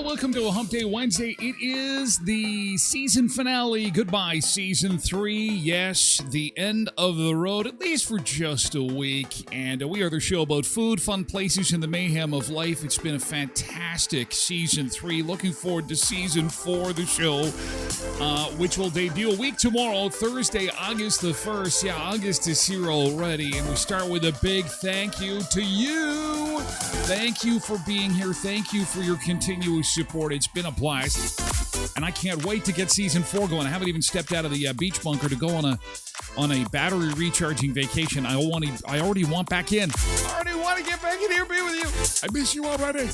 Welcome to a Hump Day Wednesday. It is the season finale. Goodbye, season 3. Yes, the end of the road, at least for just a week. And we are the show about food, fun places, and the mayhem of life. It's been a fantastic season 3. Looking forward to season 4 of the show, which will debut a week tomorrow, Thursday, August the 1st. Yeah, August is here already. And we start with a big thank you to you. Thank you for being here. Thank you for your continuous support. It's been a blast, and I can't wait to get season 4 going. I haven't even stepped out of the beach bunker to go on a battery recharging vacation. I already want back in. I already want to get back in here and be with you. I miss you already.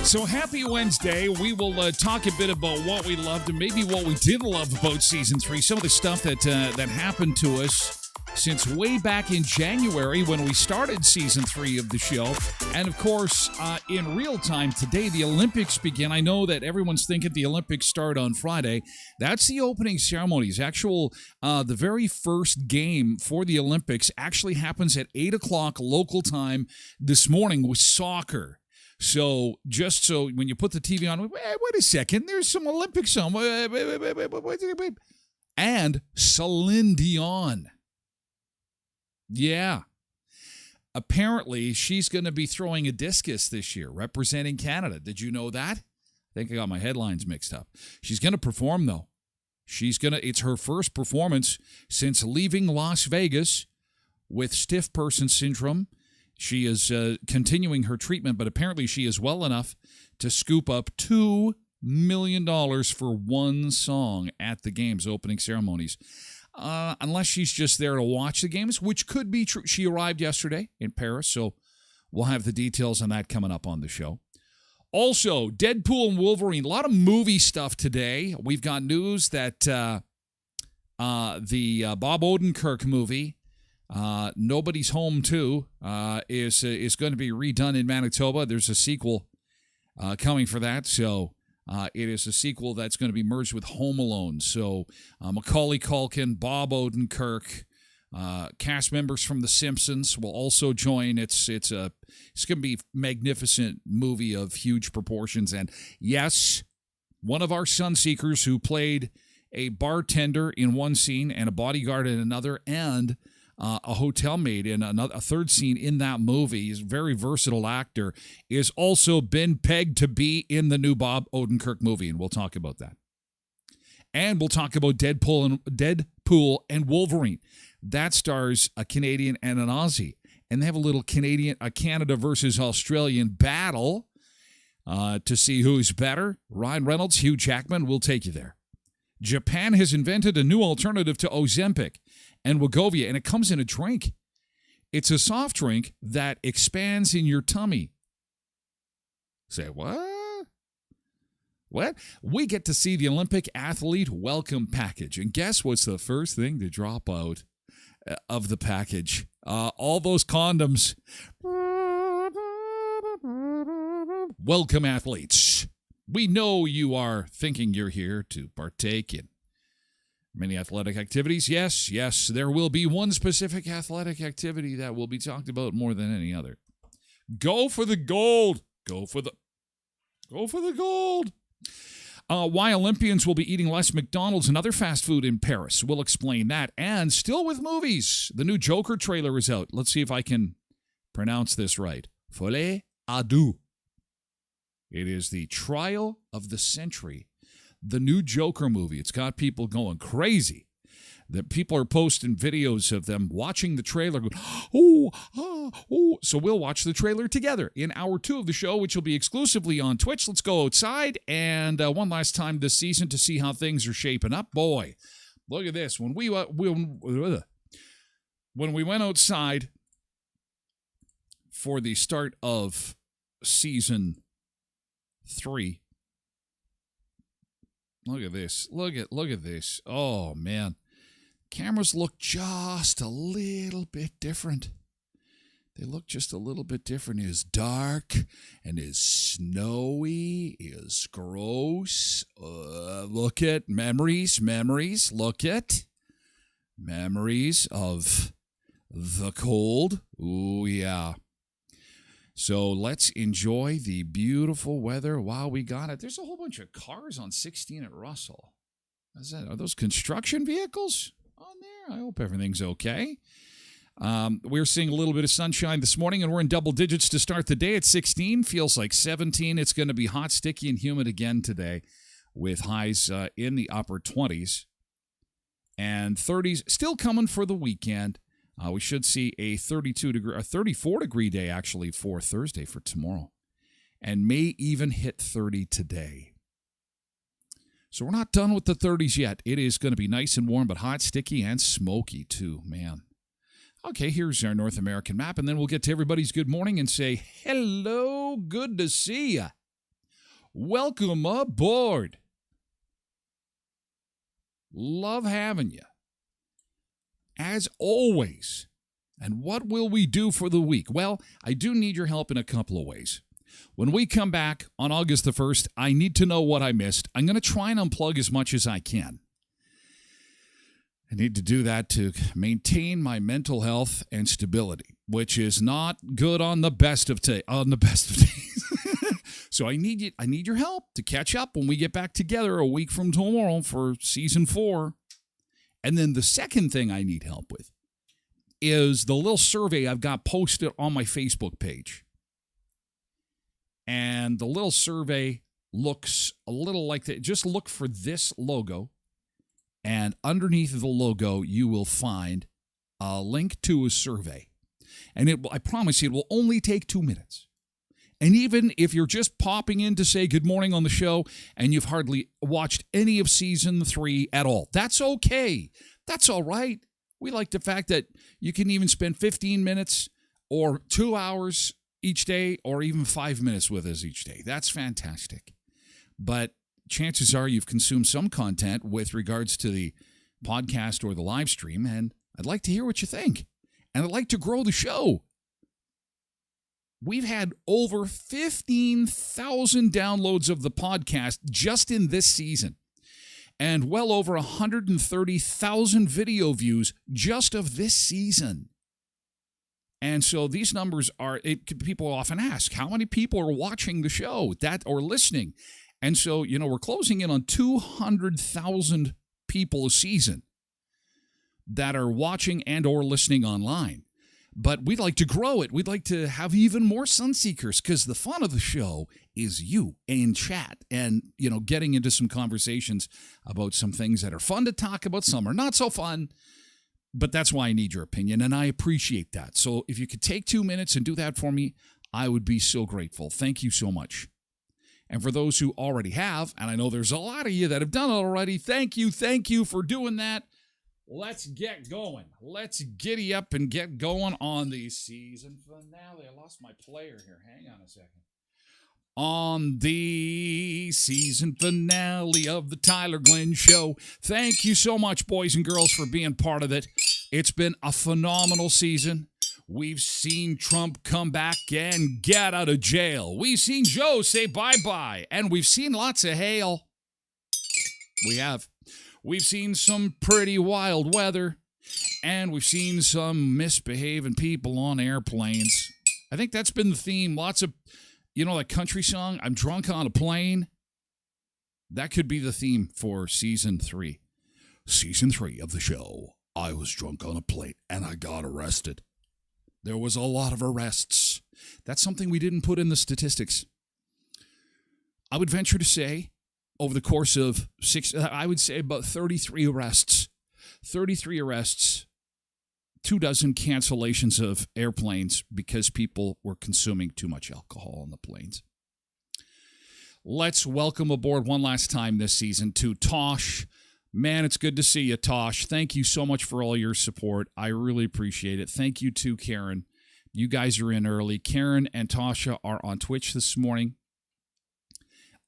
So happy Wednesday. We will talk a bit about what we loved and maybe what we didn't love about season 3. Some of the stuff that happened to us since way back in January when we started season 3 of the show. And of course, in real time today, the Olympics begin. I know that everyone's thinking the Olympics start on Friday. That's the opening ceremonies. The very first game for the Olympics actually happens at 8 o'clock local time this morning with soccer. So just so when you put the TV on, wait a second, there's some Olympics on. And Celine Dion. Yeah. Apparently, she's going to be throwing a discus this year, representing Canada. Did you know that? I think I got my headlines mixed up. She's going to perform, though. It's her first performance since leaving Las Vegas with stiff person syndrome. She is continuing her treatment, but apparently she is well enough to scoop up $2 million for one song at the games opening ceremonies. Unless she's just there to watch the games, which could be true. She arrived yesterday in Paris, so we'll have the details on that coming up on the show. Also, Deadpool and Wolverine, a lot of movie stuff today. We've got news that the Bob Odenkirk movie, Nobody's Home 2, is going to be redone in Manitoba. There's a sequel coming for that, so it is a sequel that's going to be merged with Home Alone. So Macaulay Culkin, Bob Odenkirk, cast members from The Simpsons will also join. It's going to be a magnificent movie of huge proportions. And yes, one of our Sunseekers who played a bartender in one scene and a bodyguard in another, and a hotel maid in a third scene in that movie. He's a very versatile actor. Is also been pegged to be in the new Bob Odenkirk movie, and we'll talk about that. And we'll talk about Deadpool and Wolverine. That stars a Canadian and an Aussie. And they have a little Canada versus Australian battle to see who's better. Ryan Reynolds, Hugh Jackman, we'll take you there. Japan has invented a new alternative to Ozempic and Wegovy, and it comes in a drink. It's a soft drink that expands in your tummy. Say, what? What? We get to see the Olympic athlete welcome package. And guess what's the first thing to drop out of the package? All those condoms. Welcome, athletes. We know you are thinking you're here to partake in many athletic activities. Yes, there will be one specific athletic activity that will be talked about more than any other. Go for the gold. Go for the gold. Why Olympians will be eating less McDonald's and other fast food in Paris. We'll explain that. And still with movies, the new Joker trailer is out. Let's see if I can pronounce this right. Folie à deux. It is the trial of the century. The new Joker movie. It's got people going crazy. That people are posting videos of them watching the trailer. Going, oh. So we'll watch the trailer together in hour 2 of the show, which will be exclusively on Twitch. Let's go outside and one last time this season to see how things are shaping up. Boy, look at this. When we went outside for the start of season 3. Look at this. Look at this. Oh, man. Cameras look just a little bit different. They look just a little bit different. It is dark and is snowy, is gross. Look at memories. Look at memories of the cold. Ooh, yeah. So let's enjoy the beautiful weather while we got it. There's a whole bunch of cars on 16 at Russell. Are those construction vehicles on there? I hope everything's okay. We're seeing a little bit of sunshine this morning, and we're in double digits to start the day at 16. Feels like 17. It's going to be hot, sticky, and humid again today with highs in the upper 20s. And 30s still coming for the weekend. We should see a 34-degree day, actually, for Thursday, for tomorrow. And may even hit 30 today. So we're not done with the 30s yet. It is going to be nice and warm, but hot, sticky, and smoky, too, man. Okay, here's our North American map, and then we'll get to everybody's good morning and say, hello, good to see ya. Welcome aboard. Love having you. As always. And what will we do for the week? Well, I do need your help in a couple of ways. When we come back on August the 1st, I need to know what I missed. I'm going to try and unplug as much as I can. I need to do that to maintain my mental health and stability, which is not good on the best of days. So I need your help to catch up when we get back together a week from tomorrow for season 4. And then the second thing I need help with is the little survey I've got posted on my Facebook page. And the little survey looks a little like that. Just look for this logo. And underneath the logo, you will find a link to a survey. And I promise you, it will only take 2 minutes. And even if you're just popping in to say good morning on the show and you've hardly watched any of season 3 at all, that's okay. That's all right. We like the fact that you can even spend 15 minutes or 2 hours each day or even 5 minutes with us each day. That's fantastic. But chances are you've consumed some content with regards to the podcast or the live stream, and I'd like to hear what you think. And I'd like to grow the show. We've had over 15,000 downloads of the podcast just in this season, and well over 130,000 video views just of this season. And so these numbers people often ask, how many people are watching the show or listening? And so, we're closing in on 200,000 people a season. that are watching and or listening online. But we'd like to grow it. We'd like to have even more Sunseekers because the fun of the show is you in chat and, getting into some conversations about some things that are fun to talk about. Some are not so fun, but that's why I need your opinion, and I appreciate that. So if you could take 2 minutes and do that for me, I would be so grateful. Thank you so much. And for those who already have, and I know there's a lot of you that have done it already, thank you for doing that. Let's get going. Let's giddy up and get going on the season finale. I lost my player here. Hang on a second. On the season finale of the Tyler Glen Show. Thank you so much, boys and girls, for being part of it. It's been a phenomenal season. We've seen Trump come back and get out of jail. We've seen Joe say bye-bye, and we've seen lots of hail. We have. We've seen some pretty wild weather, and we've seen some misbehaving people on airplanes. I think that's been the theme. Lots of, that country song, I'm drunk on a plane? That could be the theme for season 3. Season 3 of the show. I was drunk on a plane, and I got arrested. There was a lot of arrests. That's something we didn't put in the statistics. I would venture to say, over the course of I would say about 33 arrests. 33 arrests, 24 cancellations of airplanes because people were consuming too much alcohol on the planes. Let's welcome aboard one last time this season to Tosh. Man, it's good to see you, Tosh. Thank you so much for all your support. I really appreciate it. Thank you to Karen. You guys are in early. Karen and Tasha are on Twitch this morning,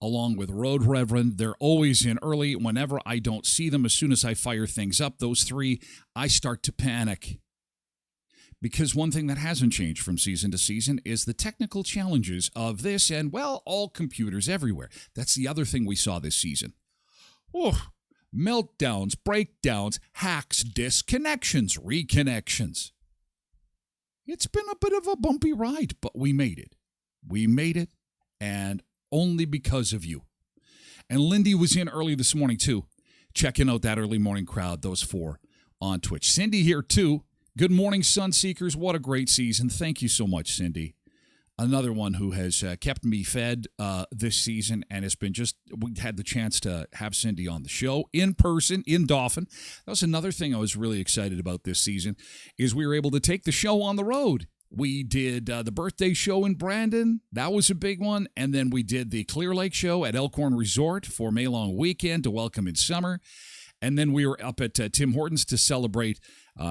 along with Road Reverend. They're always in early. Whenever I don't see them, as soon as I fire things up, those 3, I start to panic. Because one thing that hasn't changed from season to season is the technical challenges of this and, well, all computers everywhere. That's the other thing we saw this season. Oh, meltdowns, breakdowns, hacks, disconnections, reconnections. It's been a bit of a bumpy ride, but we made it. We made it, and only because of you. And Lindy was in early this morning, too, checking out that early morning crowd, those 4 on Twitch. Cindy here, too. Good morning, Sunseekers. What a great season. Thank you so much, Cindy. Another one who has kept me fed this season and has been we had the chance to have Cindy on the show in person in Dauphin. That was another thing I was really excited about this season is we were able to take the show on the road. We did the birthday show in Brandon. That was a big one. And then we did the Clear Lake show at Elkhorn Resort for May Long Weekend to welcome in summer. And then we were up at Tim Hortons to celebrate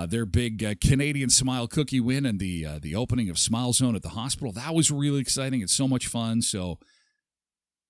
their big Canadian Smile Cookie win and the opening of Smile Zone at the hospital. That was really exciting. It's so much fun. So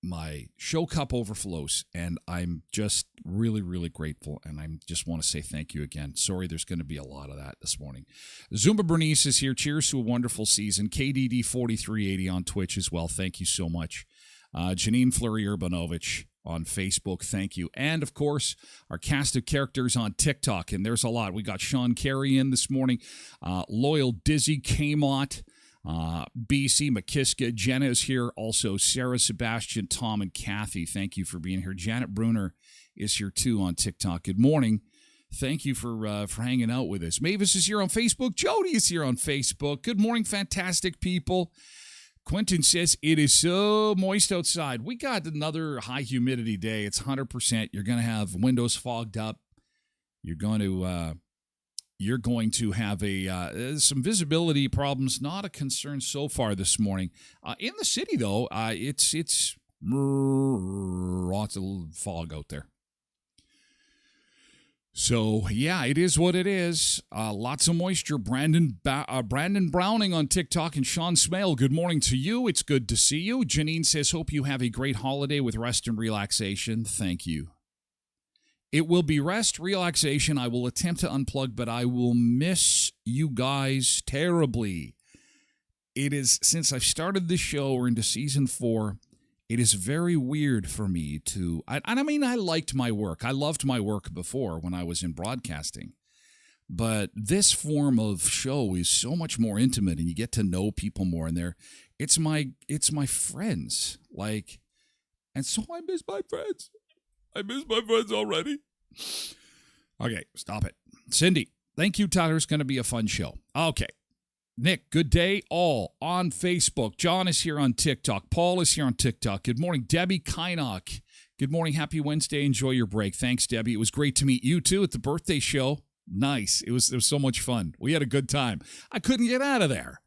my show cup overflows, and I'm just really, really grateful, and I just want to say thank you again. Sorry, there's going to be a lot of that this morning. Zumba Bernice is here. Cheers to a wonderful season. KDD4380 on Twitch as well. Thank you so much. Janine Fleury-Urbanovich on Facebook, thank you. And, of course, our cast of characters on TikTok, and there's a lot. We got Sean Carey in this morning, Loyal Dizzy Kmot, BC McKiska, Jenna is here, also Sarah, Sebastian, Tom, and Kathy. Thank you for being here. Janet Bruner is here, too, on TikTok. Good morning. Thank you for hanging out with us. Mavis is here on Facebook. Jody is here on Facebook. Good morning, fantastic people. Quentin says, it is so moist outside. We got another high humidity day. It's 100%. You're going to have windows fogged up. You're going to have some visibility problems. Not a concern so far this morning. In the city, though, it's lots of fog out there. So, yeah, it is what it is. Lots of moisture. Brandon Browning on TikTok and Sean Smale, good morning to you. It's good to see you. Janine says, hope you have a great holiday with rest and relaxation. Thank you. It will be rest, relaxation. I will attempt to unplug, but I will miss you guys terribly. It is, since I've started this show, we're into season 4, it is very weird for me to, I liked my work. I loved my work before when I was in broadcasting. But this form of show is so much more intimate, and you get to know people more. And it's my friends. And so I miss my friends. I miss my friends already. Okay, stop it. Cindy, thank you, Tyler. It's going to be a fun show. Okay. Nick, good day all on Facebook. John is here on TikTok. Paul is here on TikTok. Good morning, Debbie Kynock. Good morning. Happy Wednesday. Enjoy your break. Thanks, Debbie. It was great to meet you, too, at the birthday show. Nice. It was so much fun. We had a good time. I couldn't get out of there.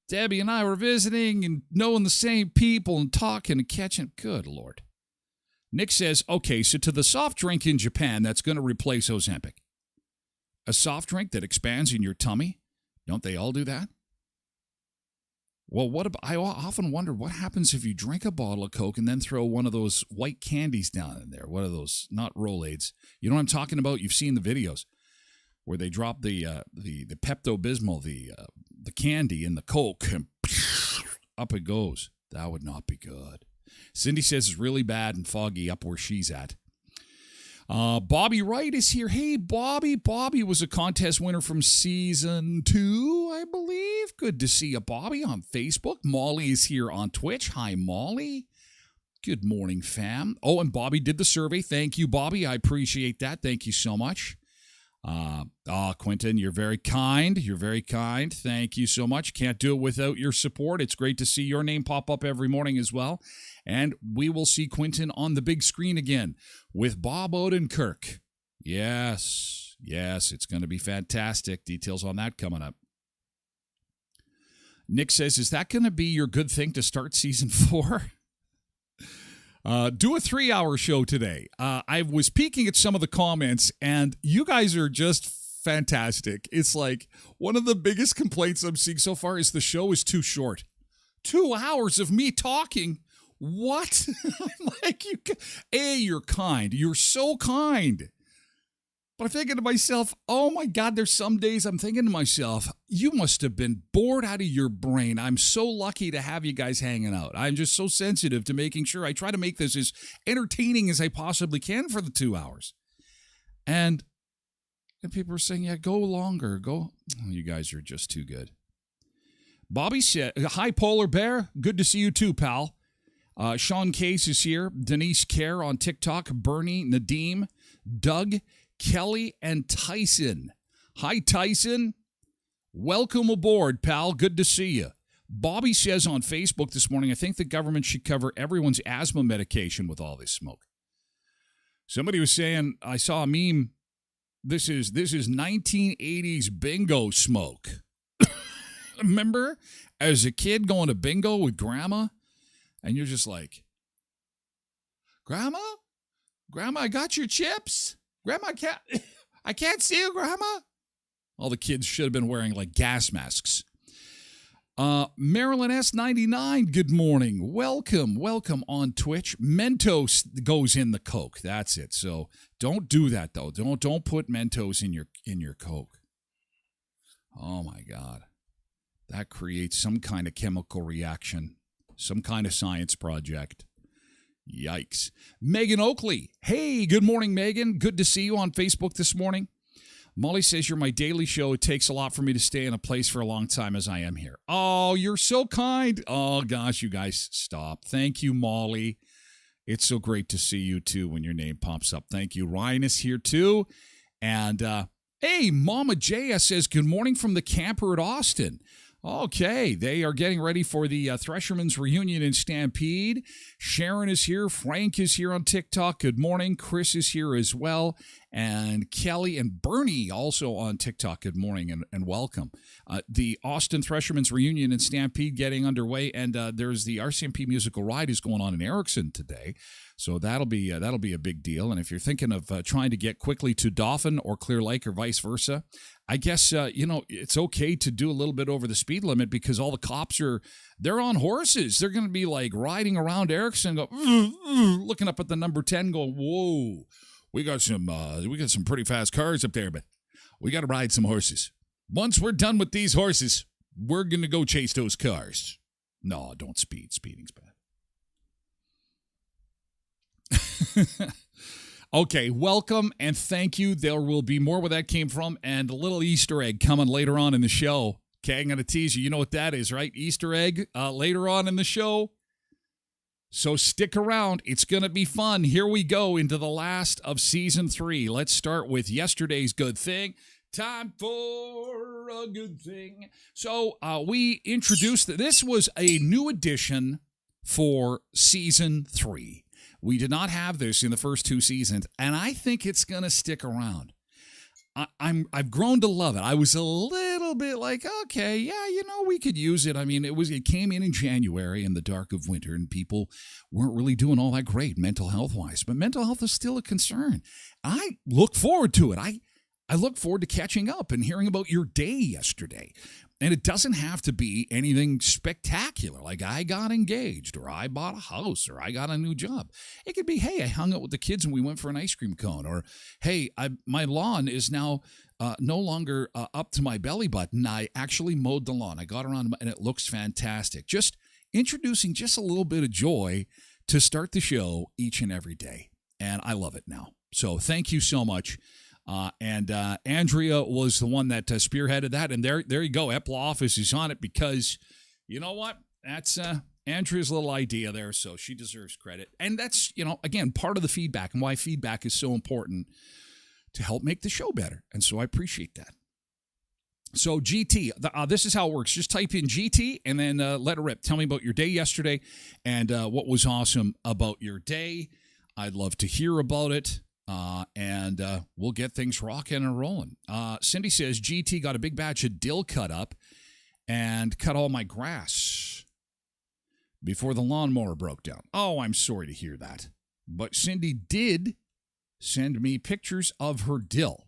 Debbie and I were visiting and knowing the same people and talking and catching. Good Lord. Nick says, okay, so to the soft drink in Japan that's going to replace Ozempic. A soft drink that expands in your tummy? Don't they all do that? Well, I often wonder what happens if you drink a bottle of Coke and then throw one of those white candies down in there. What are those? Not Rolaids. You know what I'm talking about? You've seen the videos where they drop the Pepto-Bismol, the candy in the Coke, and up it goes. That would not be good. Cindy says it's really bad and foggy up where she's at. Bobby Wright is here. Hey, Bobby. Bobby was a contest winner from season 2, I believe. Good to see you, Bobby, on Facebook. Molly is here on Twitch. Hi, Molly. Good morning, fam. Oh, and Bobby did the survey. Thank you, Bobby. I appreciate that. Thank you so much. Quentin, you're very kind. You're very kind. Thank you so much. Can't do it without your support. It's great to see your name pop up every morning as well. And we will see Quentin on the big screen again with Bob Odenkirk. Yes, it's going to be fantastic. Details on that coming up. Nick says, is that going to be your good thing to start season 4? Do a 3-hour show today. I was peeking at some of the comments, and you guys are just fantastic. It's like one of the biggest complaints I'm seeing so far is the show is too short. 2 hours of me talking. What? I'm like, you're kind. You're so kind. But I'm thinking to myself, oh my God, there's some days I'm thinking to myself, you must have been bored out of your brain. I'm so lucky to have you guys hanging out. I'm just so sensitive to making sure I try to make this as entertaining as I possibly can for the 2 hours. And people are saying, yeah, go longer. Go. Oh, you guys are just too good. Bobby said, hi, Polar Bear. Good to see you too, pal. Sean Case is here. Denise Kerr on TikTok. Bernie, Nadeem, Doug, Kelly, and Tyson. Hi, Tyson. Welcome aboard, pal. Good to see you. Bobby says on Facebook this morning, I think the government should cover everyone's asthma medication with all this smoke. Somebody was saying, I saw a meme, this is 1980s bingo smoke. Remember, as a kid going to bingo with grandma? And you're just like, Grandma, I got your chips. Grandma, I can't see you, Grandma. All the kids should have been wearing like gas masks. Marilyn S99, good morning. Welcome on Twitch. Mentos goes in the Coke. That's it. So don't do that though. Don't put Mentos in your Coke. Oh my God. That creates some kind of chemical reaction. Some kind of science project. Yikes. Megan Oakley. Hey, good morning, Megan. Good to see you on Facebook this morning. Molly says, you're my daily show. It takes a lot for me to stay in a place for a long time as I am here. Oh, you're so kind. Oh, gosh, you guys, stop. Thank you, Molly. It's so great to see you, too, when your name pops up. Thank you. Ryan is here, too. And, hey, Mama Jaya says, good morning from the camper at Austin. Okay, they are getting ready for the Thresherman's reunion in Stampede. Sharon is here. Frank is here on TikTok. Good morning. Chris is here as well. And Kelly and Bernie also on TikTok. Good morning and welcome. The Austin Thresherman's reunion in Stampede getting underway, and there's the RCMP musical ride is going on in Erickson today. So that'll be a big deal. And if you're thinking of trying to get quickly to Dauphin or Clear Lake or vice versa, I guess, it's okay to do a little bit over the speed limit because all the cops they're on horses. They're going to be like riding around Erickson, looking up at the number 10 going, whoa, we got some pretty fast cars up there, but we got to ride some horses. Once we're done with these horses, we're going to go chase those cars. No, don't speed. Speeding's bad. Okay, welcome and thank you. There will be more where that came from and a little Easter egg coming later on in the show. Okay, I'm going to tease you. You know what that is, right? Easter egg later on in the show. So stick around. It's going to be fun. Here we go into the last of season 3. Let's start with yesterday's good thing. Time for a good thing. So we introduced that this was a new addition for season 3. We did not have this in the first 2 seasons, and I think it's going to stick around. I've grown to love it. I was a little bit like, okay, yeah, we could use it. I mean, it came in January in the dark of winter, and people weren't really doing all that great mental health wise. But mental health is still a concern. I look forward to it. I look forward to catching up and hearing about your day yesterday. And it doesn't have to be anything spectacular, like I got engaged, or I bought a house, or I got a new job. It could be, hey, I hung out with the kids and we went for an ice cream cone, or hey, my lawn is now no longer up to my belly button. I actually mowed the lawn. I got around and it looks fantastic. Just introducing just a little bit of joy to start the show each and every day. And I love it now. So thank you so much. And Andrea was the one that spearheaded that. And there you go. Epla Office is on it because, you know what? That's Andrea's little idea there. So she deserves credit. And that's, again, part of the feedback and why feedback is so important to help make the show better. And so I appreciate that. So GT, this is how it works. Just type in GT and then let it rip. Tell me about your day yesterday and what was awesome about your day. I'd love to hear about it. And we'll get things rocking and rolling. Cindy says, GT got a big batch of dill cut up and cut all my grass before the lawnmower broke down. Oh, I'm sorry to hear that. But Cindy did send me pictures of her dill.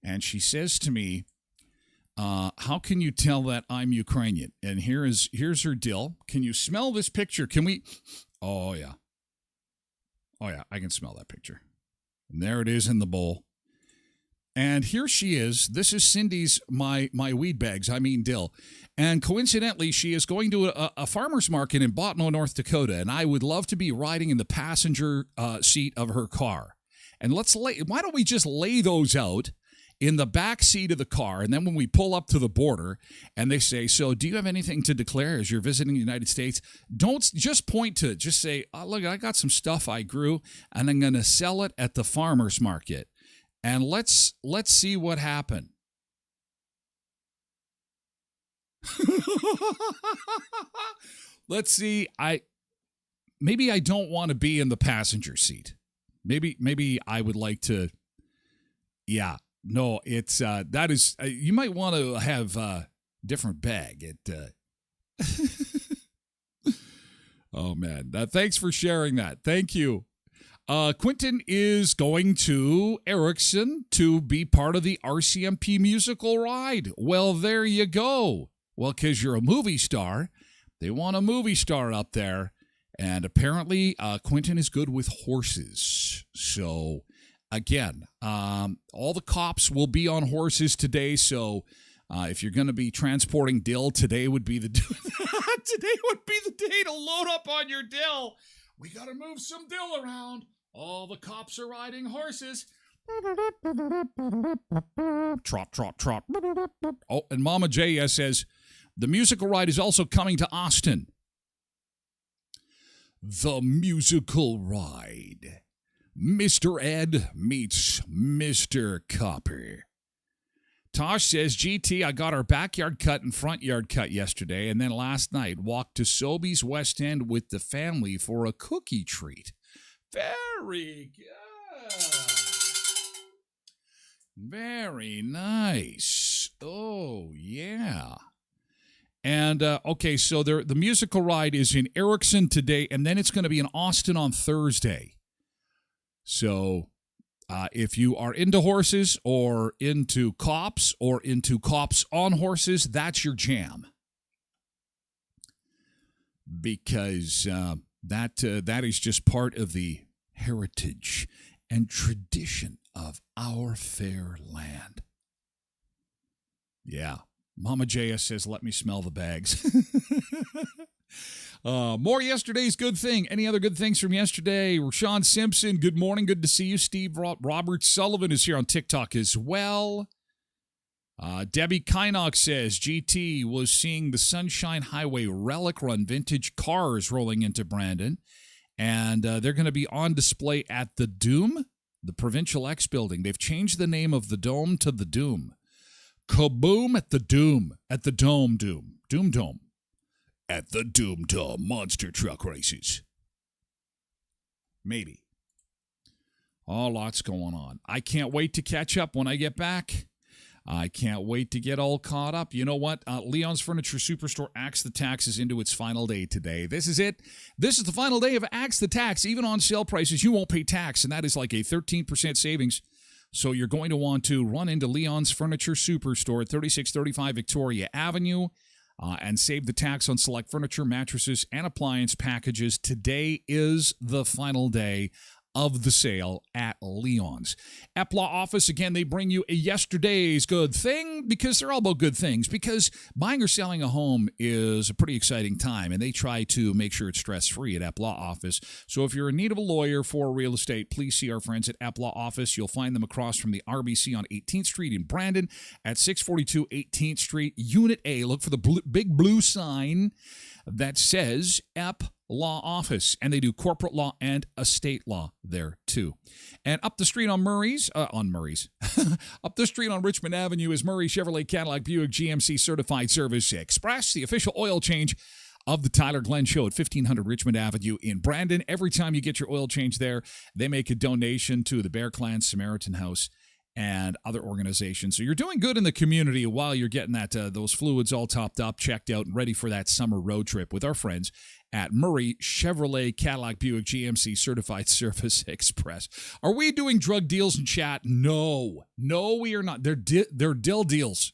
And she says to me, how can you tell that I'm Ukrainian? And here's her dill. Can you smell this picture? Can we? Oh, yeah. Oh, yeah, I can smell that picture. And there it is in the bowl. And here she is. This is Cindy's, my weed bags, dill. And coincidentally, she is going to a farmer's market in Botno, North Dakota. And I would love to be riding in the passenger seat of her car. And why don't we just lay those out in the back seat of the car? And then when we pull up to the border and they say, so do you have anything to declare as you're visiting the United States? Don't just point to it. Just say, look, I got some stuff I grew and I'm going to sell it at the farmer's market. And let's see what happened. Let's see. Maybe I don't want to be in the passenger seat. Maybe I would like to. Yeah. No, it's that is you might want to have a different bag. Oh man, thanks for sharing that. Thank you. Quentin is going to Erickson to be part of the RCMP musical ride. Well, there you go. Well, because you're a movie star, they want a movie star up there, and apparently Quentin is good with horses. So. Again, all the cops will be on horses today, so if you're going to be transporting dill, today would be the day to load up on your dill. We got to move some dill around. All the cops are riding horses. Trot, trot, trot. Oh, and Mama JS says, the musical ride is also coming to Austin. The musical ride. Mr. Ed meets Mr. Copper. Tosh says, GT, I got our backyard cut and front yard cut yesterday, and then last night walked to Sobeys West End with the family for a cookie treat. Very good. Very nice. Oh, yeah. And, okay, so the musical ride is in Erickson today, and then it's going to be in Austin on Thursday. So if you are into horses or into cops on horses, that's your jam. Because that is just part of the heritage and tradition of our fair land. Yeah. Mama JS says, let me smell the bags. More yesterday's good thing. Any other good things from yesterday? Rashawn Simpson, good morning. Good to see you. Steve Robert Sullivan is here on TikTok as well. Debbie Kynock says GT was seeing the Sunshine Highway Relic Run vintage cars rolling into Brandon, and they're going to be on display at the Doom, the Provincial X building. They've changed the name of the Dome to the Doom. Kaboom at the Doom, at the Dome, Dome. At the Doom Dome Monster Truck Races. Maybe. Oh, lots going on. I can't wait to catch up when I get back. I can't wait to get all caught up. You know what? Leon's Furniture Superstore Axe the Tax is into its final day today. This is it. This is the final day of Axe the Tax. Even on sale prices, you won't pay tax, and that is like a 13% savings. So you're going to want to run into Leon's Furniture Superstore at 3635 Victoria Avenue and save the tax on select furniture, mattresses, and appliance packages. Today is the final day of the sale at Leon's. Epla Office, again, they bring you a yesterday's good thing because they're all about good things, because buying or selling a home is a pretty exciting time, and they try to make sure it's stress-free at Epla Office. So if you're in need of a lawyer for real estate, please see our friends at Epla Office. You'll find them across from the RBC on 18th Street in Brandon at 642 18th Street, Unit A. Look for the big blue sign that says Ep Law Office, and they do corporate law and estate law there too. And up the street on up the street on Richmond Avenue is Murray Chevrolet Cadillac Buick GMC Certified Service Express, the official oil change of the Tyler Glen Show at 1500 Richmond Avenue in Brandon. Every time you get your oil change there, they make a donation to the Bear Clan Samaritan House and other organizations. So you're doing good in the community while you're getting those fluids all topped up, checked out, and ready for that summer road trip with our friends at Murray Chevrolet Cadillac Buick GMC Certified Service Express. Are we doing drug deals in chat? No, we are not. They're dill deals.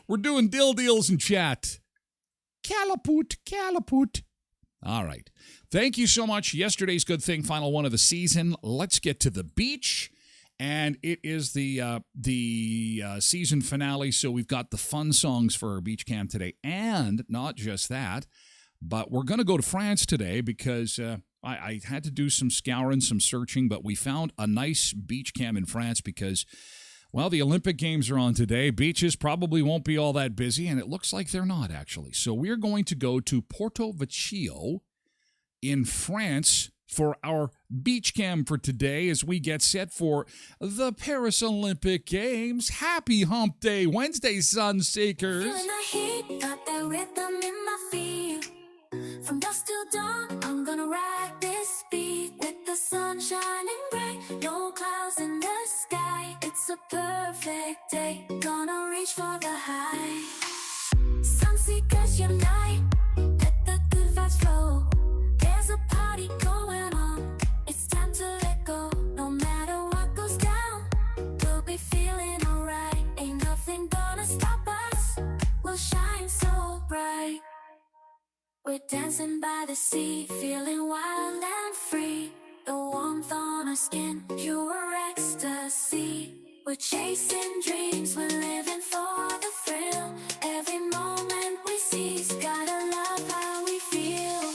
We're doing dill deals in chat. Calaput. All right. Thank you so much. Yesterday's good thing, final one of the season. Let's get to the beach. And it is the season finale, so we've got the fun songs for our beach camp today. And not just that, but we're going to go to France today because I had to do some scouring, some searching, but we found a nice beach camp in France because, well, the Olympic Games are on today. Beaches probably won't be all that busy, and it looks like they're not, actually. So we're going to go to Porto Vecchio in France for our beach camp for today as we get set for the Paris Olympic Games. Happy Hump Day Wednesday, Sunseekers. Feeling the heat, got that rhythm in my feet. From dusk till dawn, I'm gonna ride this beat with the sun shining bright, no clouds in the sky. It's a perfect day, gonna reach for the high. Sunseekers unite, let the good vibes flow. There's a party going on, it's time to let go. No matter what goes down, we'll be feeling alright. Ain't nothing gonna stop us, we'll shine so bright. We're dancing by the sea, feeling wild and free. The warmth on our skin, pure ecstasy. We're chasing dreams, we're living for the thrill. Every moment we seize, gotta love how we feel.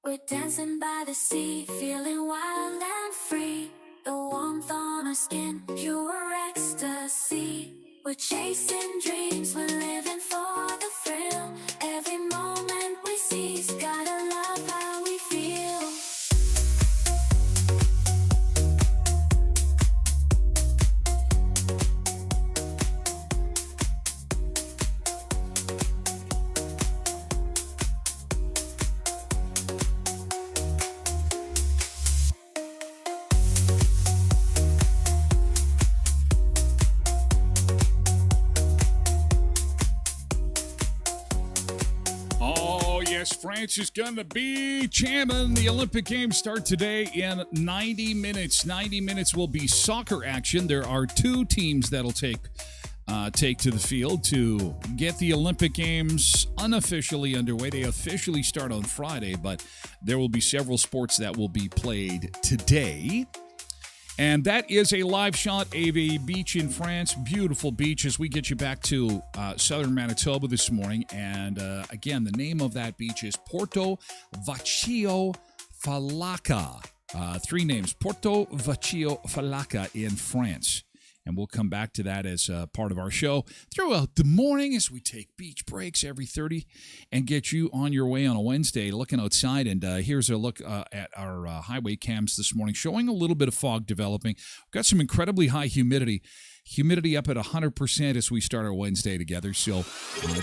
We're dancing by the sea, feeling wild and free. The warmth on our skin, pure ecstasy. We're chasing dreams, we're living for the thrill. Every moment we seize, gotta love how we feel. France is going to be jamming. The Olympic Games start today in 90 minutes. 90 minutes will be soccer action. There are two teams that'll take to the field to get the Olympic Games unofficially underway. They officially start on Friday, but there will be several sports that will be played today. And that is a live shot of a beach in France. Beautiful beach as we get you back to southern Manitoba this morning. And again, the name of that beach is Porto Vecchio Falaka. Three names, Porto Vecchio Falaka in France. And we'll come back to that as part of our show throughout the morning as we take beach breaks every 30 and get you on your way on a Wednesday looking outside. And here's a look at our highway cams this morning, showing a little bit of fog developing. We've got some incredibly high humidity. Humidity up at 100% as we start our Wednesday together. So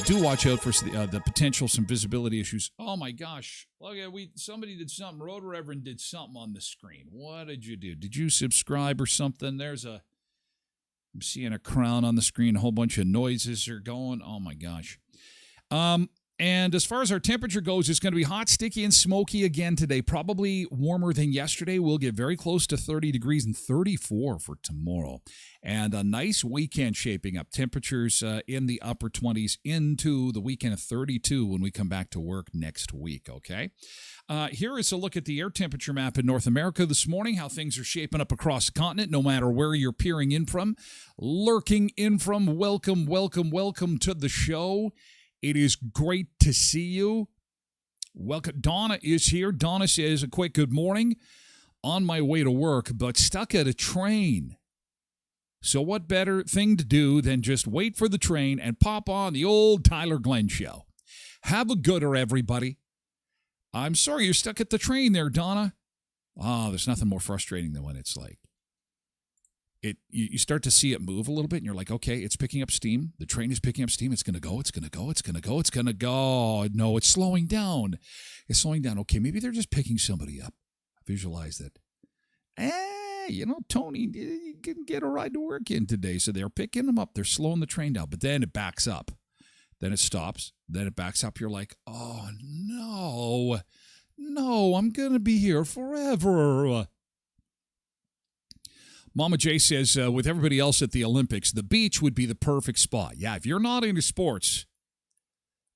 do watch out for the potential, some visibility issues. Oh, my gosh. Look, somebody did something. Road Reverend did something on the screen. What did you do? Did you subscribe or something? I'm seeing a crown on the screen. A whole bunch of noises are going. Oh, my gosh. And as far as our temperature goes, it's going to be hot, sticky, and smoky again today. Probably warmer than yesterday. We'll get very close to 30 degrees and 34 for tomorrow. And a nice weekend shaping up. Temperatures in the upper 20s into the weekend of 32 when we come back to work next week, okay? Here is a look at the air temperature map in North America this morning, how things are shaping up across the continent, no matter where you're peering in from, lurking in from. Welcome, welcome, welcome to the show. It is great to see you. Welcome. Donna is here. Donna says a quick good morning. On my way to work, but stuck at a train. So what better thing to do than just wait for the train and pop on the old Tyler Glen show. Have a gooder, everybody. I'm sorry you're stuck at the train there, Donna. Oh, there's nothing more frustrating than when it's like, you start to see it move a little bit, and you're like, okay, it's picking up steam. The train is picking up steam. It's going to go. It's going to go. It's going to go. It's going to go. No, it's slowing down. It's slowing down. Okay, maybe they're just picking somebody up. Visualize that. Tony didn't get a ride to work in today, so they're picking him up. They're slowing the train down, but then it backs up. Then it stops. Then it backs up. You're like, oh, no, I'm going to be here forever. Mama J says, with everybody else at the Olympics, the beach would be the perfect spot. Yeah, if you're not into sports,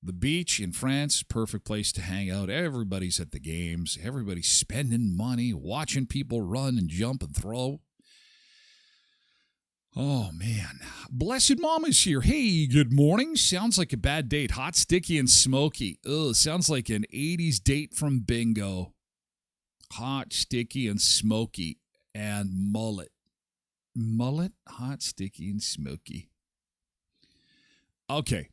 the beach in France, perfect place to hang out. Everybody's at the games. Everybody's spending money, watching people run and jump and throw. Oh, man. Blessed Mama's here. Hey, good morning. Sounds like a bad date. Hot, sticky, and smoky. Ugh, sounds like an 80s date from Bingo. Hot, sticky, and smoky. And mullet. Mullet, hot, sticky, and smoky. Okay.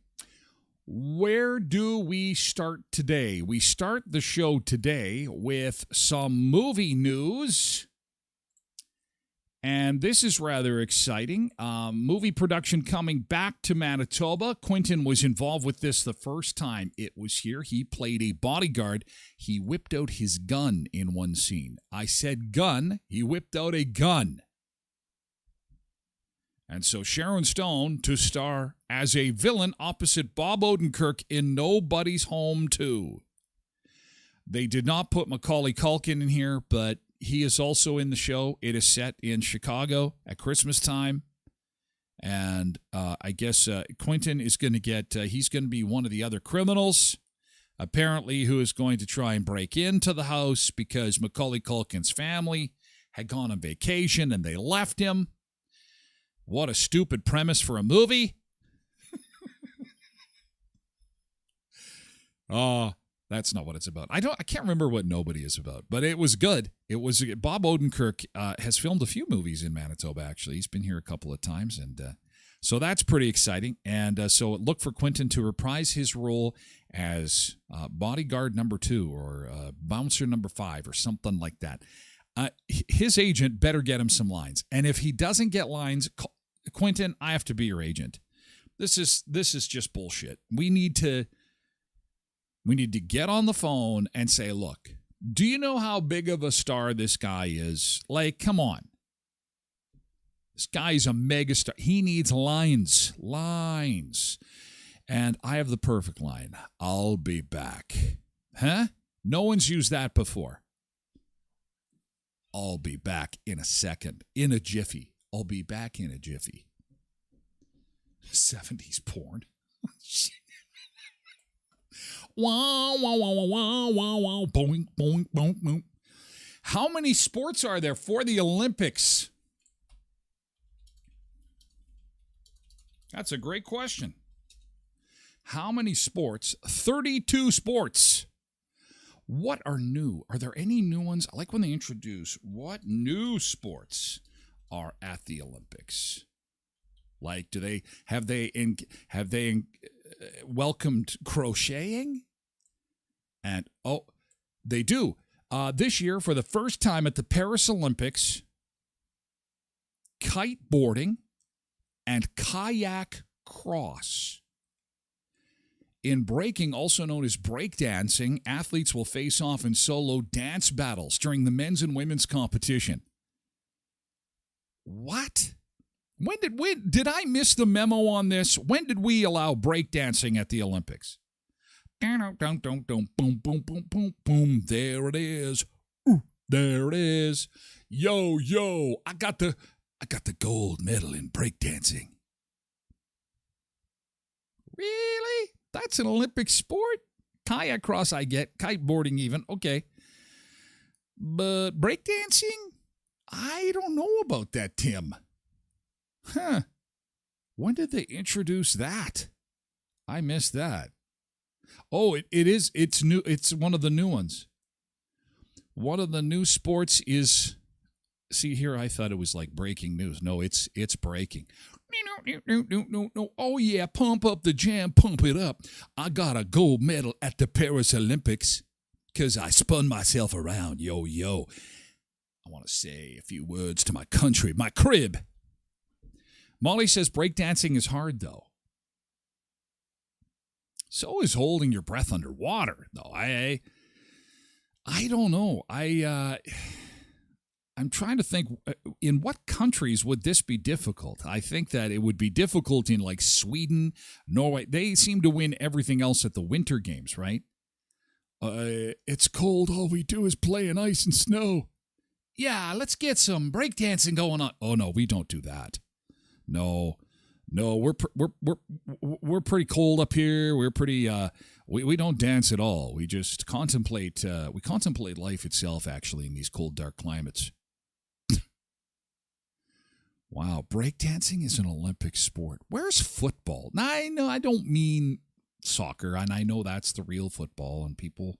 Where do we start today? We start the show today with some movie news. And this is rather exciting. Movie production coming back to Manitoba. Quentin was involved with this the first time it was here. He played a bodyguard. He whipped out his gun in one scene. I said gun. He whipped out a gun. And so Sharon Stone to star as a villain opposite Bob Odenkirk in Nobody's Home 2. They did not put Macaulay Culkin in here, but he is also in the show. It is set in Chicago at Christmas time. And I guess Quentin is going to he's going to be one of the other criminals, apparently, who is going to try and break into the house because Macaulay Culkin's family had gone on vacation and they left him. What a stupid premise for a movie. That's not what it's about. I can't remember what Nobody is about, but it was good. It was Bob Odenkirk has filmed a few movies in Manitoba. Actually, he's been here a couple of times, and so that's pretty exciting. And so look for Quentin to reprise his role as bodyguard number 2 or bouncer number 5 or something like that. His agent better get him some lines, and if he doesn't get lines, Quentin, I have to be your agent. This is just bullshit. We need to get on the phone and say, look, do you know how big of a star this guy is? Like, come on. This guy's a megastar. He needs lines. And I have the perfect line. I'll be back. Huh? No one's used that before. I'll be back in a second. In a jiffy. I'll be back in a jiffy. 70s porn. Wow, wow, wow, wow, wow, wow, wow. Boing, boing, boing, boing. How many sports are there for the Olympics? That's a great question. How many sports? 32 sports. What are new? Are there any new ones? I like when they introduce what new sports are at the Olympics. Like, have they welcomed crocheting? And they do. This year, for the first time at the Paris Olympics, kiteboarding and kayak cross. In breaking, also known as breakdancing, athletes will face off in solo dance battles during the men's and women's competition. What? When did I miss the memo on this? When did we allow breakdancing at the Olympics? Boom, boom, boom, boom, boom. There it is. Ooh, there it is. Yo, I got the gold medal in breakdancing. Really? That's an Olympic sport? Kayak cross I get, kiteboarding even, okay. But breakdancing? I don't know about that, Tim. Huh. When did they introduce that? I missed that. Oh, it's new. It's one of the new ones. One of the new sports is, see here, I thought it was like breaking news. No, it's breaking. No. Oh, yeah, pump up the jam, pump it up. I got a gold medal at the Paris Olympics because I spun myself around. Yo. I want to say a few words to my country, my crib. Molly says breakdancing is hard, though. So is holding your breath underwater, though. I don't know. I'm trying to think, in what countries would this be difficult? I think that it would be difficult in like Sweden, Norway. They seem to win everything else at the Winter Games, right? It's cold. All we do is play in ice and snow. Yeah, let's get some breakdancing going on. Oh, no, we don't do that. No, we're pretty cold up here. We're pretty we don't dance at all. We just contemplate life itself actually in these cold, dark climates. Wow, breakdancing is an Olympic sport. Where's football? Now, I don't mean soccer, and I know that's the real football, and people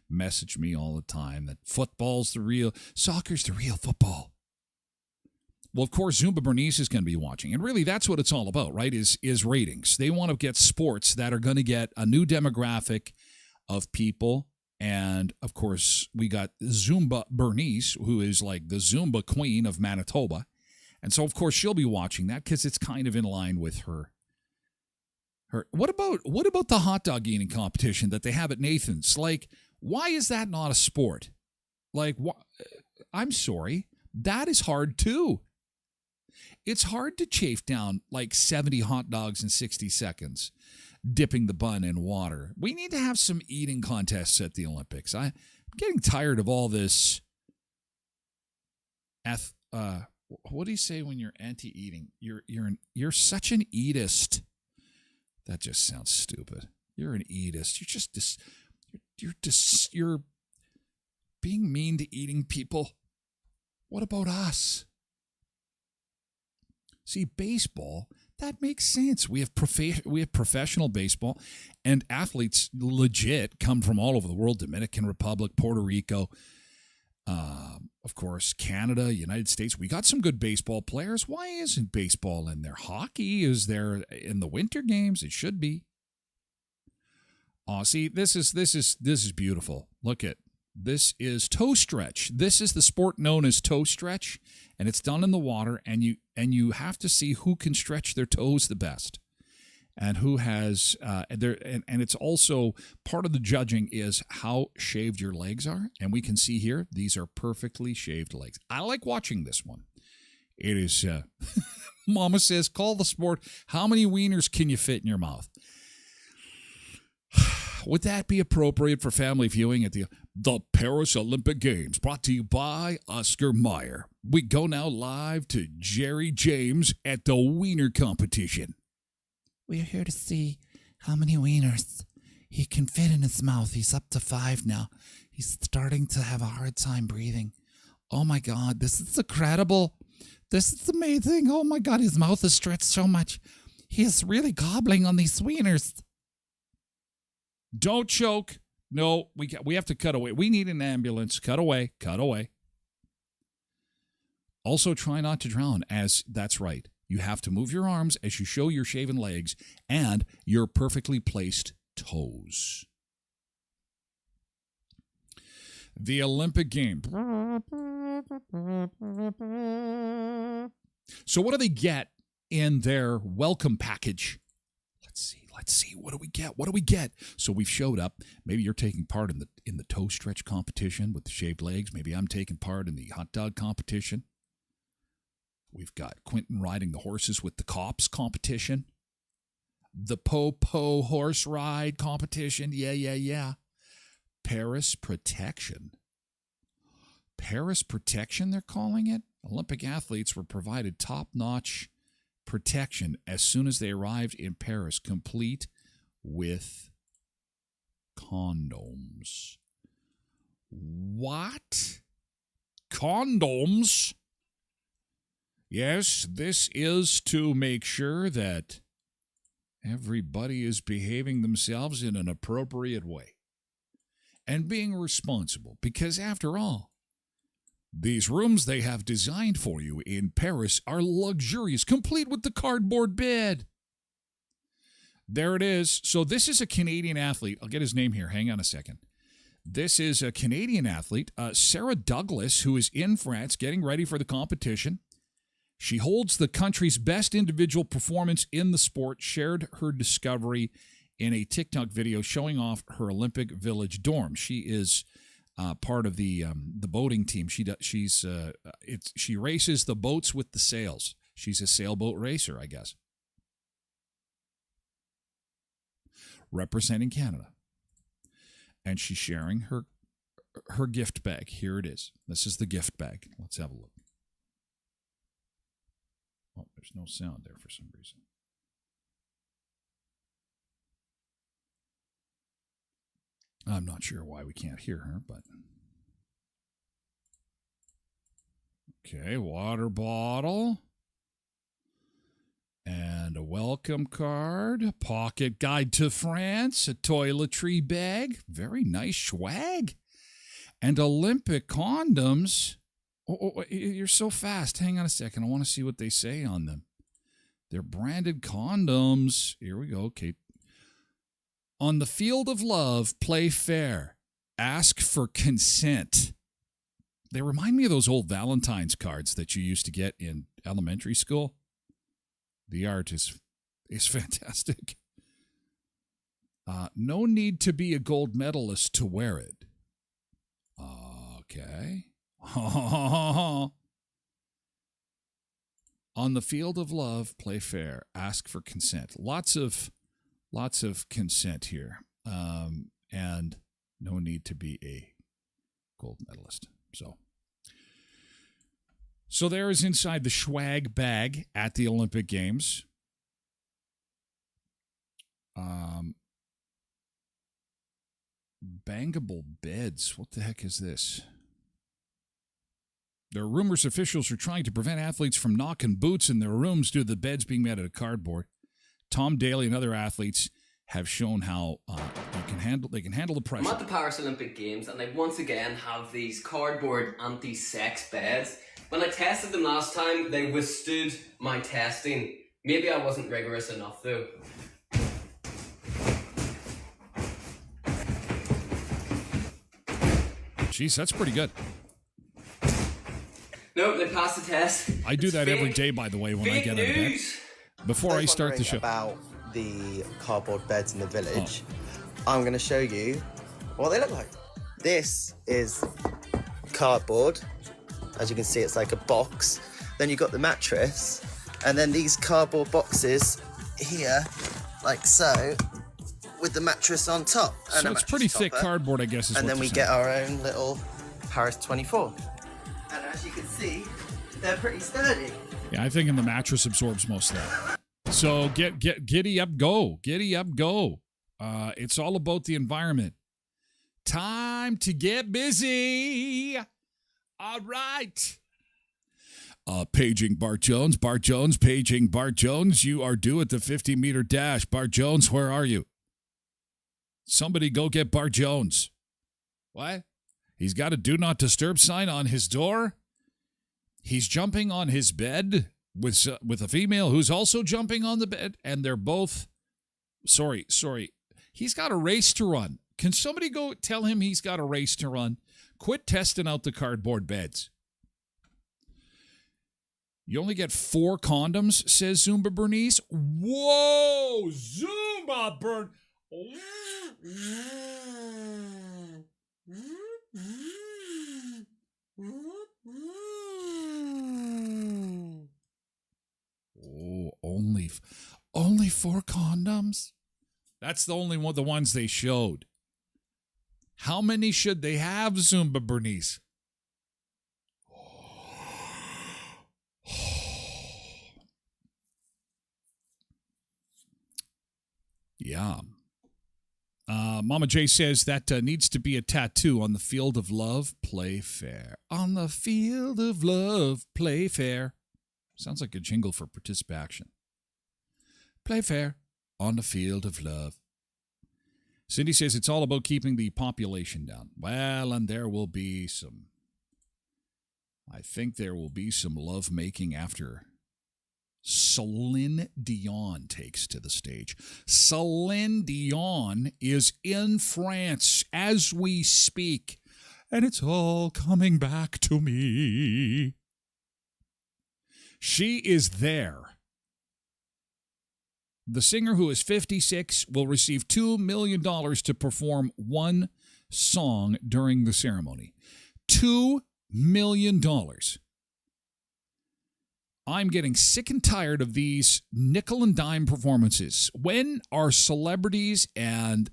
message me all the time that football's the real, soccer's the real football. Well, of course, Zumba Bernice is going to be watching. And really, that's what it's all about, right, is ratings. They want to get sports that are going to get a new demographic of people. And, of course, we got Zumba Bernice, who is like the Zumba queen of Manitoba. And so, of course, she'll be watching that because it's kind of in line with her. What about the hot dog eating competition that they have at Nathan's? Like, why is that not a sport? Like, I'm sorry. That is hard, too. It's hard to chafe down like 70 hot dogs in 60 seconds, dipping the bun in water. We need to have some eating contests at the Olympics. I'm getting tired of all this. What do you say when you're anti-eating? You're such an eatist. That just sounds stupid. You're an eatist. You're being mean to eating people. What about us? See, baseball, That makes sense. We have professional baseball, and athletes legit come from all over the world: Dominican Republic, Puerto Rico, of course, Canada, United States. We got some good baseball players. Why isn't baseball in there? Hockey is there in the winter games. It should be. Oh, see, this is beautiful. Look at this is toe stretch. This is the sport known as toe stretch, and it's done in the water. And you have to see who can stretch their toes the best, and who has and it's also part of the judging is how shaved your legs are. And we can see here these are perfectly shaved legs. I like watching this one. It is. Mama says, call the sport. How many wieners can you fit in your mouth? Would that be appropriate for family viewing at the Paris Olympic Games? Brought to you by Oscar Mayer. We go now live to Jerry James at the wiener competition. We're here to see how many wieners he can fit in his mouth. He's up to 5 now. He's starting to have a hard time breathing. Oh my God, this is incredible. This is amazing. Oh my God, his mouth is stretched so much. He is really gobbling on these wieners. Don't choke. No, we have to cut away. We need an ambulance. Cut away. Cut away. Also, try not to drown, as that's right. You have to move your arms as you show your shaven legs and your perfectly placed toes. The Olympic Games. So what do they get in their welcome package? Let's see. What do we get? What do we get? So we've showed up. Maybe you're taking part in the toe stretch competition with the shaved legs. Maybe I'm taking part in the hot dog competition. We've got Quentin riding the horses with the cops competition. The po-po horse ride competition. Yeah. Paris protection. Paris protection, they're calling it. Olympic athletes were provided top-notch protection as soon as they arrived in Paris, complete with condoms. What? Condoms? Yes, this is to make sure that everybody is behaving themselves in an appropriate way and being responsible, because after all, these rooms they have designed for you in Paris are luxurious, complete with the cardboard bed. There it is. So this is a Canadian athlete. I'll get his name here. Hang on a second. This is a Canadian athlete, Sarah Douglas, who is in France getting ready for the competition. She holds the country's best individual performance in the sport, shared her discovery in a TikTok video showing off her Olympic Village dorm. She is part of the boating team. She races the boats with the sails. She's a sailboat racer, I guess. Representing Canada. And she's sharing her gift bag. Here it is. This is the gift bag. Let's have a look. Oh, there's no sound there for some reason. I'm not sure why we can't hear her, but... Okay, water bottle. And a welcome card. A pocket guide to France. A toiletry bag. Very nice swag. And Olympic condoms. Oh, you're so fast. Hang on a second. I want to see what they say on them. They're branded condoms. Here we go. Okay. On the field of love, play fair. Ask for consent. They remind me of those old Valentine's cards that you used to get in elementary school. The art is fantastic. No need to be a gold medalist to wear it. Okay. On the field of love, play fair. Ask for consent. Lots of consent here, and no need to be a gold medalist. So there is inside the swag bag at the Olympic Games. Bangable beds. What the heck is this? There are rumors officials are trying to prevent athletes from knocking boots in their rooms due to the beds being made out of cardboard. Tom Daly and other athletes have shown how they can handle the pressure. I'm at the Paris Olympic Games and they once again have these cardboard anti-sex beds. When I tested them last time, they withstood my testing. Maybe I wasn't rigorous enough though. Jeez, that's pretty good. No, they passed the test. I do that every day, by the way, when I get out of bed. Before I start the show. About the cardboard beds in the village, I'm going to show you what they look like. This is cardboard. As you can see, it's like a box. Then you've got the mattress, and then these cardboard boxes here, like so, with the mattress on top. And so it's pretty thick cardboard, I guess. And then we get our own little Paris 24. And as you can see, they're pretty sturdy. Yeah, I think the mattress absorbs most of that. So giddy up, go. Giddy up, go. It's all about the environment. Time to get busy. All right. Paging Bart Jones. Bart Jones, paging Bart Jones. You are due at the 50-meter dash. Bart Jones, where are you? Somebody go get Bart Jones. What? He's got a do not disturb sign on his door. He's jumping on his bed with a female who's also jumping on the bed, and they're both... Sorry. He's got a race to run. Can somebody go tell him he's got a race to run? Quit testing out the cardboard beds. You only get 4 condoms, says Zumba Bernice. Whoa! Zumba Bern... Oh, only 4 condoms? That's the ones they showed. How many should they have, Zumba Bernice? Yeah. Mama J says that needs to be a tattoo on the field of love, play fair. On the field of love, play fair. Sounds like a jingle for participation. Play fair on the field of love. Cindy says it's all about keeping the population down. Well, and I think there will be some love making after Celine Dion takes to the stage. Celine Dion is in France as we speak, and it's all coming back to me. She is there. The singer, who is 56, will receive $2 million to perform one song during the ceremony. $2 million. I'm getting sick and tired of these nickel and dime performances. When are celebrities and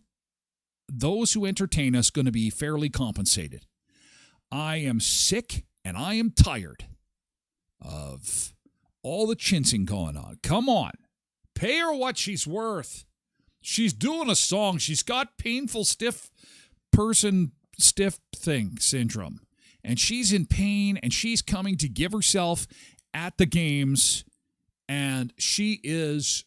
those who entertain us going to be fairly compensated? I am sick and I am tired of all the chinsing going on. Come on. Pay her what she's worth. She's doing a song. She's got painful stiff thing syndrome. And she's in pain, and she's coming to give herself at the games, and she is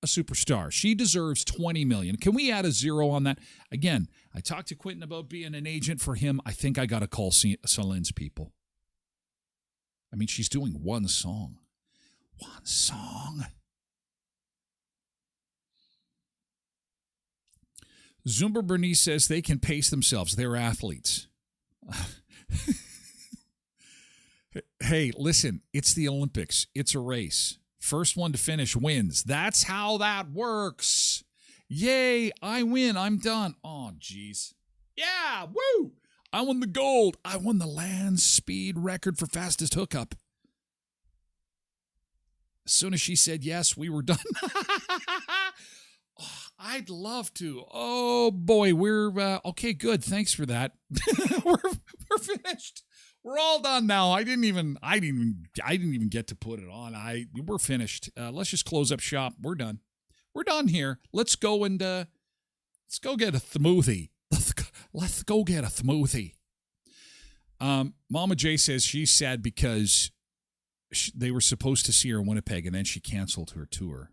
a superstar. She deserves $20 million. Can we add a 0 on that? Again, I talked to Quentin about being an agent for him. I think I got to call Celine's people. I mean, she's doing one song. One song. Zumba Bernice says they can pace themselves. They're athletes. Hey, listen, it's the Olympics. It's a race. First one to finish wins. That's how that works. Yay, I win. I'm done. Oh, jeez. Yeah, woo! I won the gold. I won the land speed record for fastest hookup. As soon as she said yes, we were done. Oh, I'd love to. Oh boy, we're okay. Good, thanks for that. we're finished. We're all done now. I didn't even get to put it on. We're finished. Let's just close up shop. We're done. We're done here. Let's go and let's go get a smoothie. Let's go get a smoothie. Mama J says she's sad because they were supposed to see her in Winnipeg, and then she canceled her tour.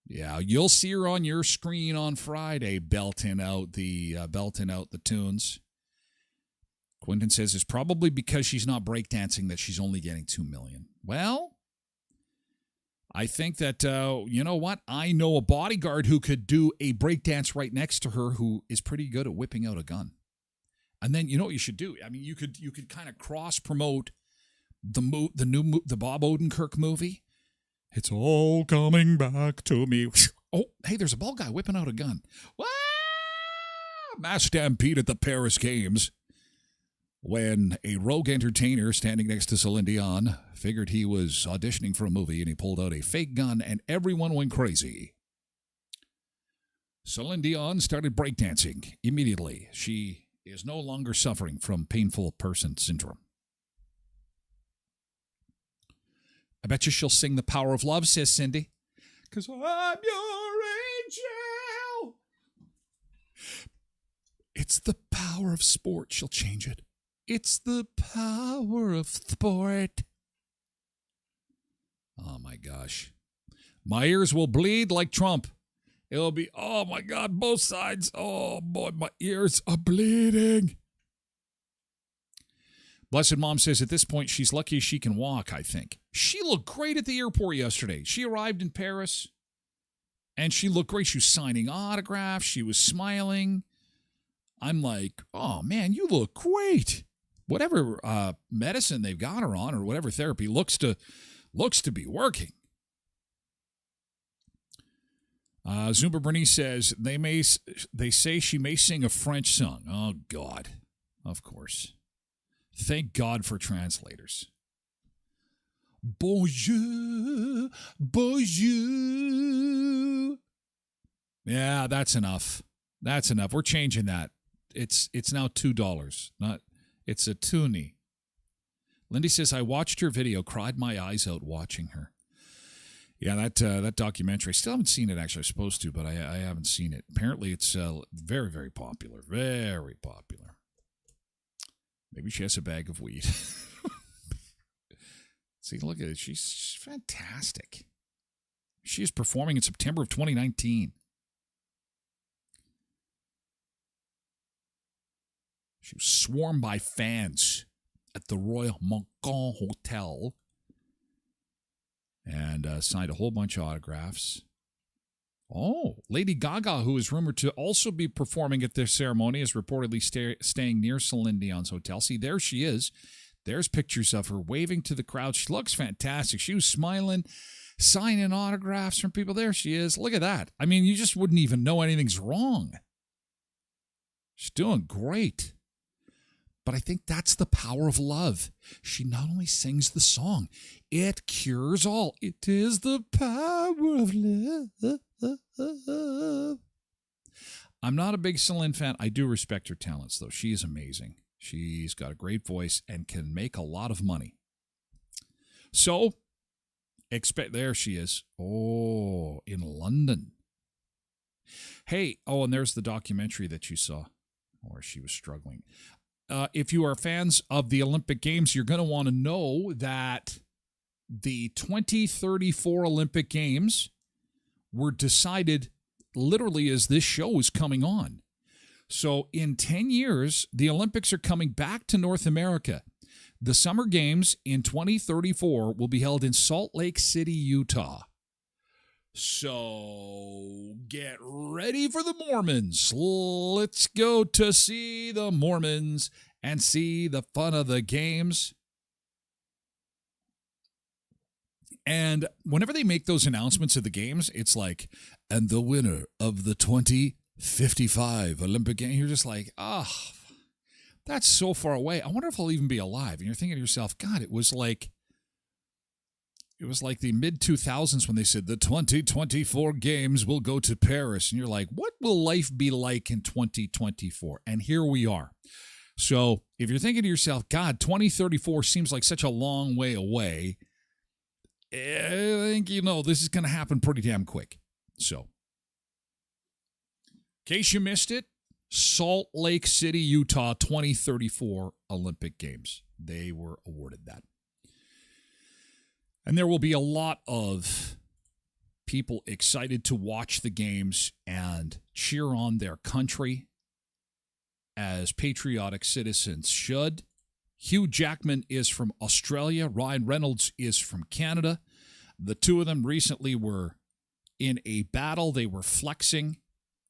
Yeah, you'll see her on your screen on Friday, belting out the tunes. Quentin says it's probably because she's not breakdancing that she's only getting $2 million. Well, I think that you know what? I know a bodyguard who could do a breakdance right next to her, who is pretty good at whipping out a gun. And then you know what you should do? I mean, you could kind of cross promote the Bob Odenkirk movie. It's all coming back to me. Oh, hey, there's a bald guy whipping out a gun. Wah! Mass stampede at the Paris Games. When a rogue entertainer standing next to Celine Dion figured he was auditioning for a movie, and he pulled out a fake gun, and everyone went crazy. Celine Dion started breakdancing immediately. She is no longer suffering from painful person syndrome. I bet you she'll sing The Power of Love, says Cindy. 'Cause I'm your angel. It's the power of sport. She'll change it. It's the power of sport. Oh, my gosh. My ears will bleed like Trump. It'll be, oh, my God, both sides. Oh, boy, my ears are bleeding. Blessed Mom says at this point she's lucky she can walk, I think. She looked great at the airport yesterday. She arrived in Paris, and she looked great. She was signing autographs. She was smiling. I'm like, oh, man, you look great. Whatever medicine they've got her on, or whatever therapy, looks to be working. Zumba Bernice says they say she may sing a French song. Oh, God. Of course. Thank God for translators. Bonjour, bonjour. Yeah, that's enough. That's enough. We're changing that. It's now $2. It's a toonie. Lindy says, I watched her video, cried my eyes out watching her. Yeah, that documentary. I still haven't seen it, actually. I was supposed to, but I haven't seen it. Apparently, it's very, very popular. Very popular. Maybe she has a bag of weed. See, look at it. She's fantastic. She is performing in September of 2019. She was swarmed by fans at the Royal Montcalm Hotel and signed a whole bunch of autographs. Oh, Lady Gaga, who is rumored to also be performing at this ceremony, is reportedly staying near Celine Dion's hotel. See, there she is. There's pictures of her waving to the crowd. She looks fantastic. She was smiling, signing autographs from people. There she is. Look at that. I mean, you just wouldn't even know anything's wrong. She's doing great. But I think that's the power of love. She not only sings the song, it cures all. It is the power of love. I'm not a big Celine fan. I do respect her talents, though. She is amazing. She's got a great voice and can make a lot of money. So, there she is. Oh, in London. Hey, and there's the documentary that you saw where she was struggling. If you are fans of the Olympic Games, you're going to want to know that the 2034 Olympic Games were decided literally as this show is coming on. So in 10 years, the Olympics are coming back to North America. The Summer Games in 2034 will be held in Salt Lake City, Utah. So get ready for the Mormons. Let's go to see the Mormons and see the fun of the games. And whenever they make those announcements of the games, it's like, and the winner of the 2055 Olympic Games, you're just like, that's so far away. I wonder if I'll even be alive. And you're thinking to yourself, God, it was like the mid-2000s when they said the 2024 games will go to Paris. And you're like, what will life be like in 2024? And here we are. So if you're thinking to yourself, God, 2034 seems like such a long way away, I think this is going to happen pretty damn quick. So, in case you missed it, Salt Lake City, Utah, 2034 Olympic Games. They were awarded that. And there will be a lot of people excited to watch the games and cheer on their country as patriotic citizens should. Hugh Jackman is from Australia. Ryan Reynolds is from Canada. The two of them recently were in a battle. They were flexing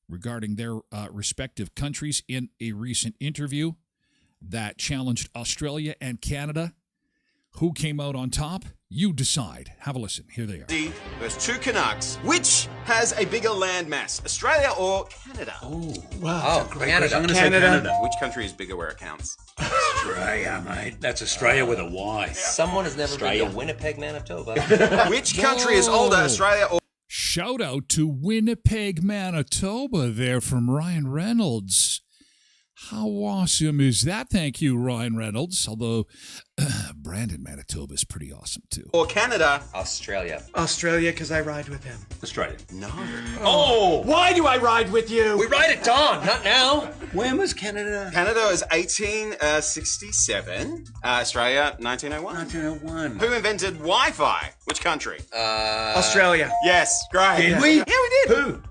regarding their respective countries in a recent interview that challenged Australia and Canada. Who came out on top? You decide. Have a listen. Here they are. There's two Canucks. Which has a bigger landmass, Australia or Canada? Oh, wow. Oh, Canada. I'm going to say Canada. Which country is bigger where it counts? Australia, mate. That's Australia with a Y. Someone has never been to Winnipeg, Manitoba. Which country is older, Australia or... Shout out to Winnipeg, Manitoba there from Ryan Reynolds. How awesome is that? Thank you, Ryan Reynolds. Although Brandon, Manitoba is pretty awesome too. Or Canada? Australia. Australia, because I ride with him. Australia. No. Oh! Why do I ride with you? We ride at dawn, not now. When was Canada? Canada is 1867. Australia, 1901. 1901. Who invented Wi-Fi? Which country? Australia. Yes, great. Did we? we? Yeah, we did. Who?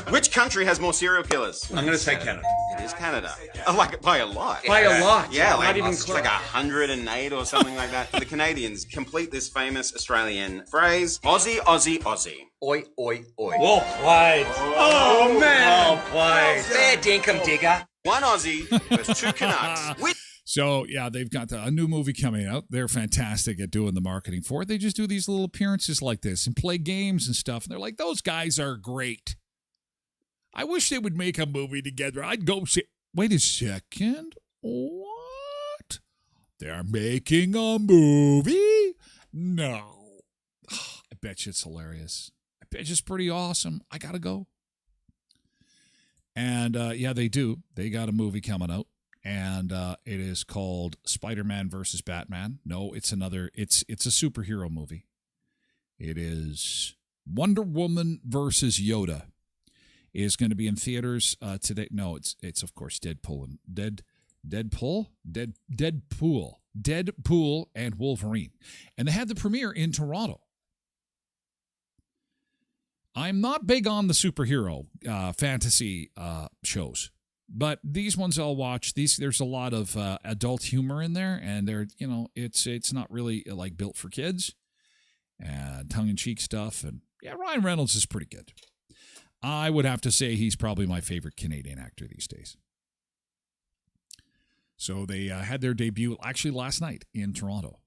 Which country has more serial killers? I'm going to say Canada. It is Canada. Like by a lot. By a lot. Yeah, Not like, even it's close. like 108 or something like that. The Canadians complete this famous Australian phrase, Aussie, Aussie, Aussie. Oi, oi, oi. Well played. Oh, man. Well played. Fair dinkum digger. One Aussie versus two Canucks. So, yeah, they've got a new movie coming out. They're fantastic at doing the marketing for it. They just do these little appearances like this and play games and stuff. And they're like, those guys are great. I wish they would make a movie together. I'd go see. Wait a second. What? They're making a movie? No. I bet you it's hilarious. I bet you it's pretty awesome. I got to go. And, yeah, they do. They got a movie coming out. And it is called Spider-Man versus Batman. No, it's a superhero movie. It is Wonder Woman versus Yoda. It is going to be in theaters today. No, it's of course Deadpool and Wolverine. And they had the premiere in Toronto. I'm not big on the superhero fantasy shows. But these ones I'll watch. There's a lot of adult humor in there, and they're it's not really like built for kids, and tongue-in-cheek stuff. And yeah, Ryan Reynolds is pretty good. I would have to say he's probably my favorite Canadian actor these days. So they had their debut actually last night in Toronto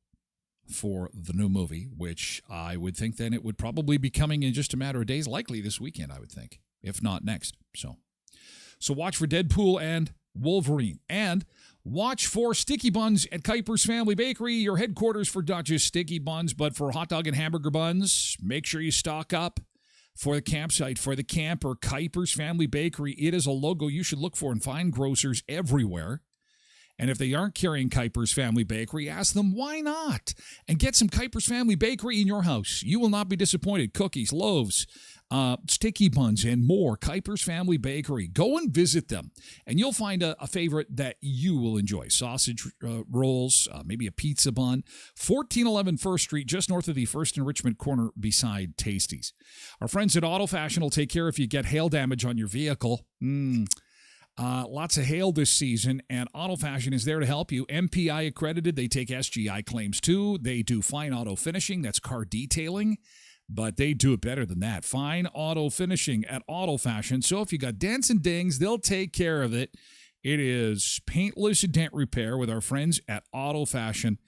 for the new movie, which I would think then it would probably be coming in just a matter of days, likely this weekend, I would think, if not next. So watch for Deadpool and Wolverine. And watch for Sticky Buns at Kuiper's Family Bakery, your headquarters for not just sticky buns, but for hot dog and hamburger buns. Make sure you stock up for the campsite, for the camper. Kuiper's Family Bakery. It is a logo you should look for and find grocers everywhere. And if they aren't carrying Kuiper's Family Bakery, ask them why not? And get some Kuiper's Family Bakery in your house. You will not be disappointed. Cookies, loaves, sticky buns, and more. Kuiper's Family Bakery. Go and visit them, and you'll find a favorite that you will enjoy. Sausage rolls, maybe a pizza bun. 1411 First Street, just north of the First and Richmond corner beside Tasties. Our friends at Auto Fashion will take care if you get hail damage on your vehicle. Lots of hail this season, and Auto Fashion is there to help you. MPI accredited. They take SGI claims too. They do fine auto finishing. That's car detailing, but they do it better than that. Fine auto finishing at Auto Fashion. So if you got dents and dings, they'll take care of it. It is paintless dent repair with our friends at Auto Fashion.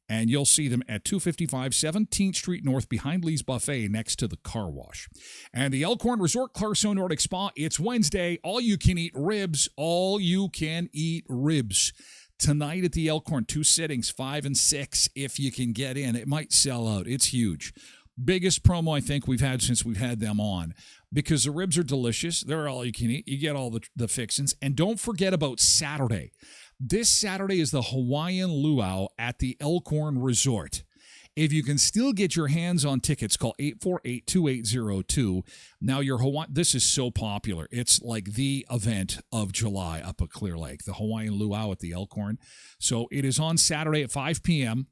And you'll see them at 255 17th Street North behind Lee's Buffet next to the car wash. And the Elkhorn Resort Clarkson Nordic Spa, it's Wednesday. All you can eat ribs. All you can eat ribs. Tonight at the Elkhorn, 2 sittings, 5 and 6 if you can get in. It might sell out. It's huge. Biggest promo I think we've had since we've had them on, because the ribs are delicious. They're all you can eat. You get all the fixins. And don't forget about Saturday. This Saturday is the Hawaiian Luau at the Elkhorn Resort. If you can still get your hands on tickets, call 848-2802. Now, your Hawaii, this is so popular. It's like the event of July up at Clear Lake, the Hawaiian Luau at the Elkhorn. So it is on Saturday at 5 p.m.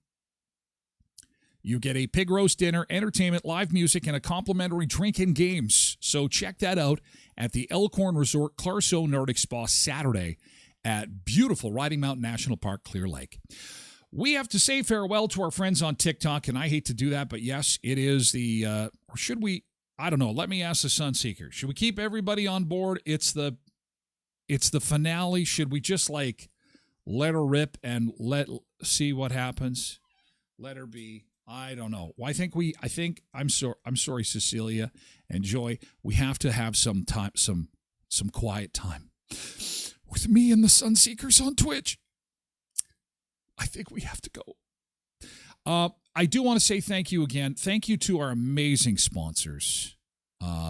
You get a pig roast dinner, entertainment, live music, and a complimentary drink and games. So check that out at the Elkhorn Resort Clarso Nordic Spa Saturday at beautiful Riding Mountain National Park, Clear Lake. We have to say farewell to our friends on TikTok, and I hate to do that, but yes, it is the, or should we, I don't know, let me ask the Sunseeker. Should we keep everybody on board? It's the finale. Should we just like let her rip and see what happens? Let her be. I don't know. Well, I'm sorry, Cecilia and Joy. We have to have some time, some quiet time with me and the Sunseekers on Twitch. I think we have to go. I do want to say thank you again. Thank you to our amazing sponsors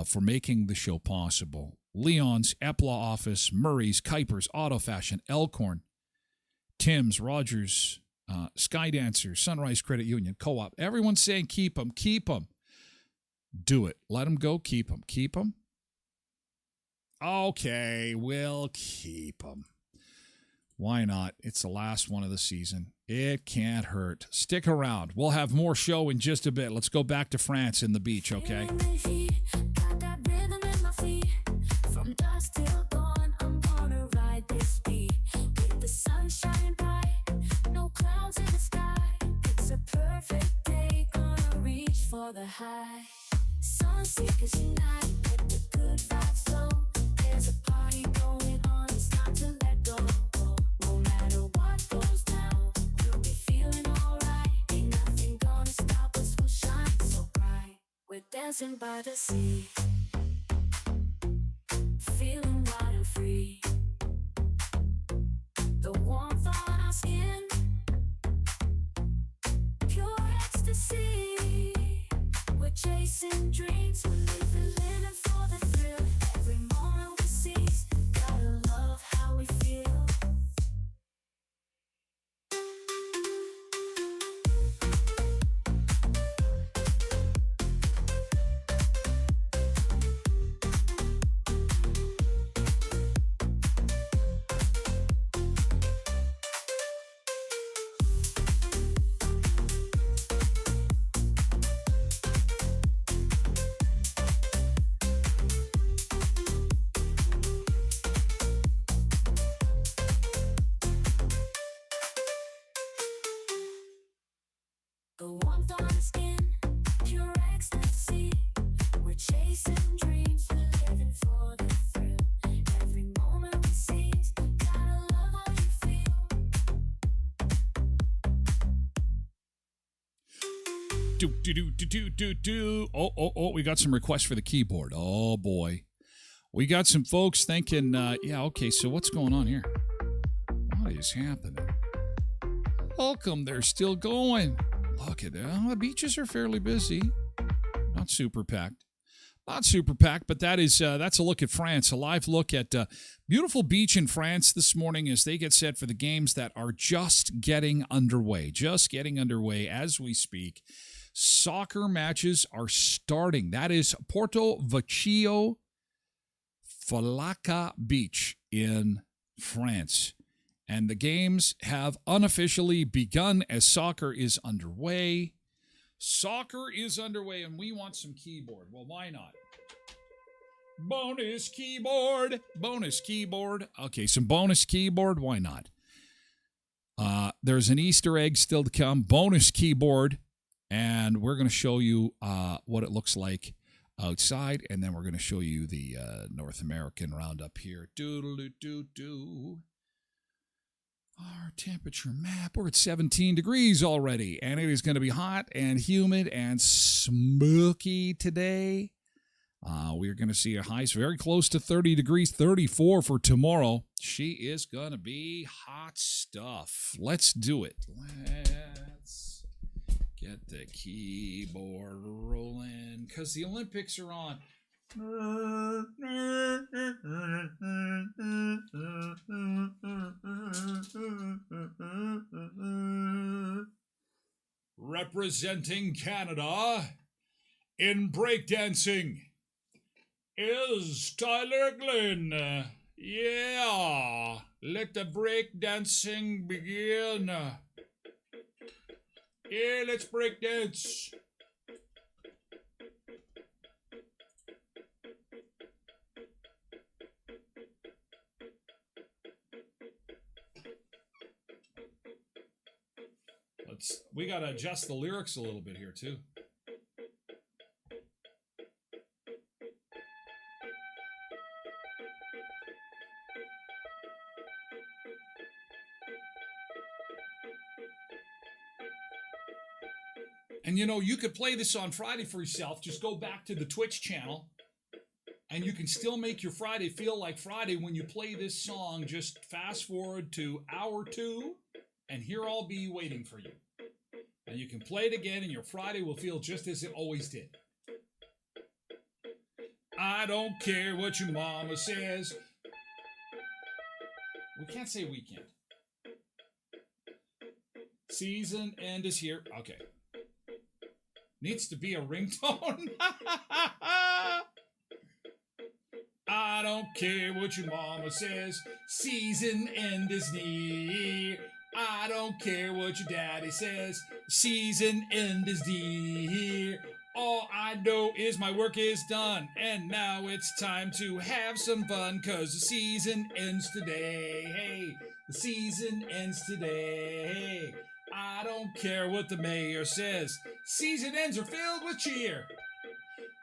for making the show possible. Leon's, Epla Office, Murray's, Kuiper's, Auto Fashion, Elkhorn, Tim's, Rogers, Skydancer, Sunrise Credit Union, Co-op. Everyone's saying keep them, keep them. Do it. Let them go, keep them, keep them. Okay, we'll keep them. Why not? It's the last one of the season. It can't hurt. Stick around. We'll have more show in just a bit. Let's go back to France and the beach, okay? Got that rhythm in my feet. From dusk till dawn, I'm gonna ride this beat. With the sun shining bright, no clouds in the sky. It's a perfect day, gonna reach for the high. Sunseekers unite, let the good vibes flow. There's a party going on, it's time to let go. No matter what goes down, you'll be feeling alright. Ain't nothing gonna stop us, we'll shine so bright. We're dancing by the sea, feeling wild and free. The warmth on our skin, pure ecstasy. We're chasing dreams, we're living for the thrill. Every moment we seize, gotta love how we feel. The warmth on our skin, pure ecstasy. We're chasing dreams, we're living for the thrill. Every moment we seize, gotta love how you feel. Oh, we got some requests for the keyboard. Oh, boy. We got some folks thinking, okay, so what's going on here? What is happening? Welcome, they're still going. Look at that. The beaches are fairly busy. Not super packed. Not super packed, but that's a look at France, a live look at beautiful beach in France this morning as they get set for the games that are just getting underway as we speak. Soccer matches are starting. That is Porto Vecchio Falaka Beach in France. And the games have unofficially begun as soccer is underway. Soccer is underway, and we want some keyboard. Well, why not? Bonus keyboard. Bonus keyboard. Okay, some bonus keyboard. Why not? There's an Easter egg still to come. Bonus keyboard. And we're going to show you what it looks like outside. And then we're going to show you the North American roundup here. Doodle-doo-doo-doo. Our temperature map, we're at 17 degrees already, and it is going to be hot and humid and smoky today. We're going to see a highs very close to 30 degrees, 34 for tomorrow. She is going to be hot stuff. Let's do it. Let's get the keyboard rolling because the Olympics are on. representing Canada in breakdancing is Tyler Glen. Yeah, let the breakdancing begin. Yeah, let's breakdance. We gotta adjust the lyrics a little bit here too. And you know, you could play this on Friday for yourself. Just go back to the Twitch channel and you can still make your Friday feel like Friday when you play this song. Just fast forward to hour 2 and here I'll be waiting for you. And you can play it again and your Friday will feel just as it always did. I don't care what your mama says. We can't say weekend. Season end is here. Okay. Needs to be a ringtone. I don't care what your mama says. Season end is near. I don't care what your daddy says. Season end is near. All I know is my work is done. And now it's time to have some fun. Cause the season ends today. Hey, the season ends today. I don't care what the mayor says. Season ends are filled with cheer.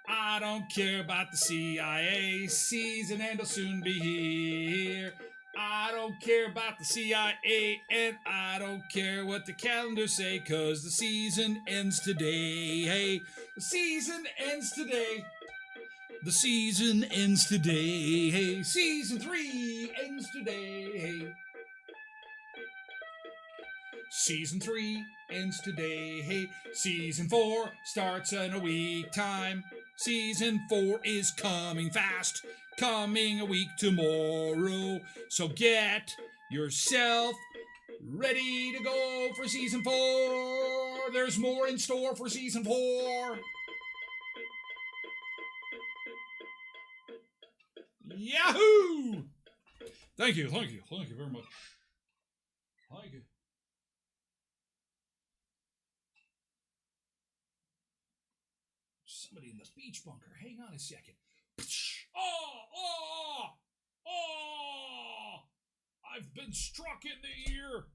I don't care about the CIA. Season end will soon be here. I don't care about the CIA. And I don't care what the calendar say. Cause the season ends today. Hey, the season ends today. The season ends today. Hey, season 3 ends today. Hey. Season 3 ends today. Hey, season 4 starts in a week time. Season 4 is coming fast, coming a week tomorrow. So get yourself ready to go for season 4. There's more in store for season 4. Yahoo! Thank you very much. Thank you. Somebody in the beach bunker. Hang on a second. Oh! I've been struck in the ear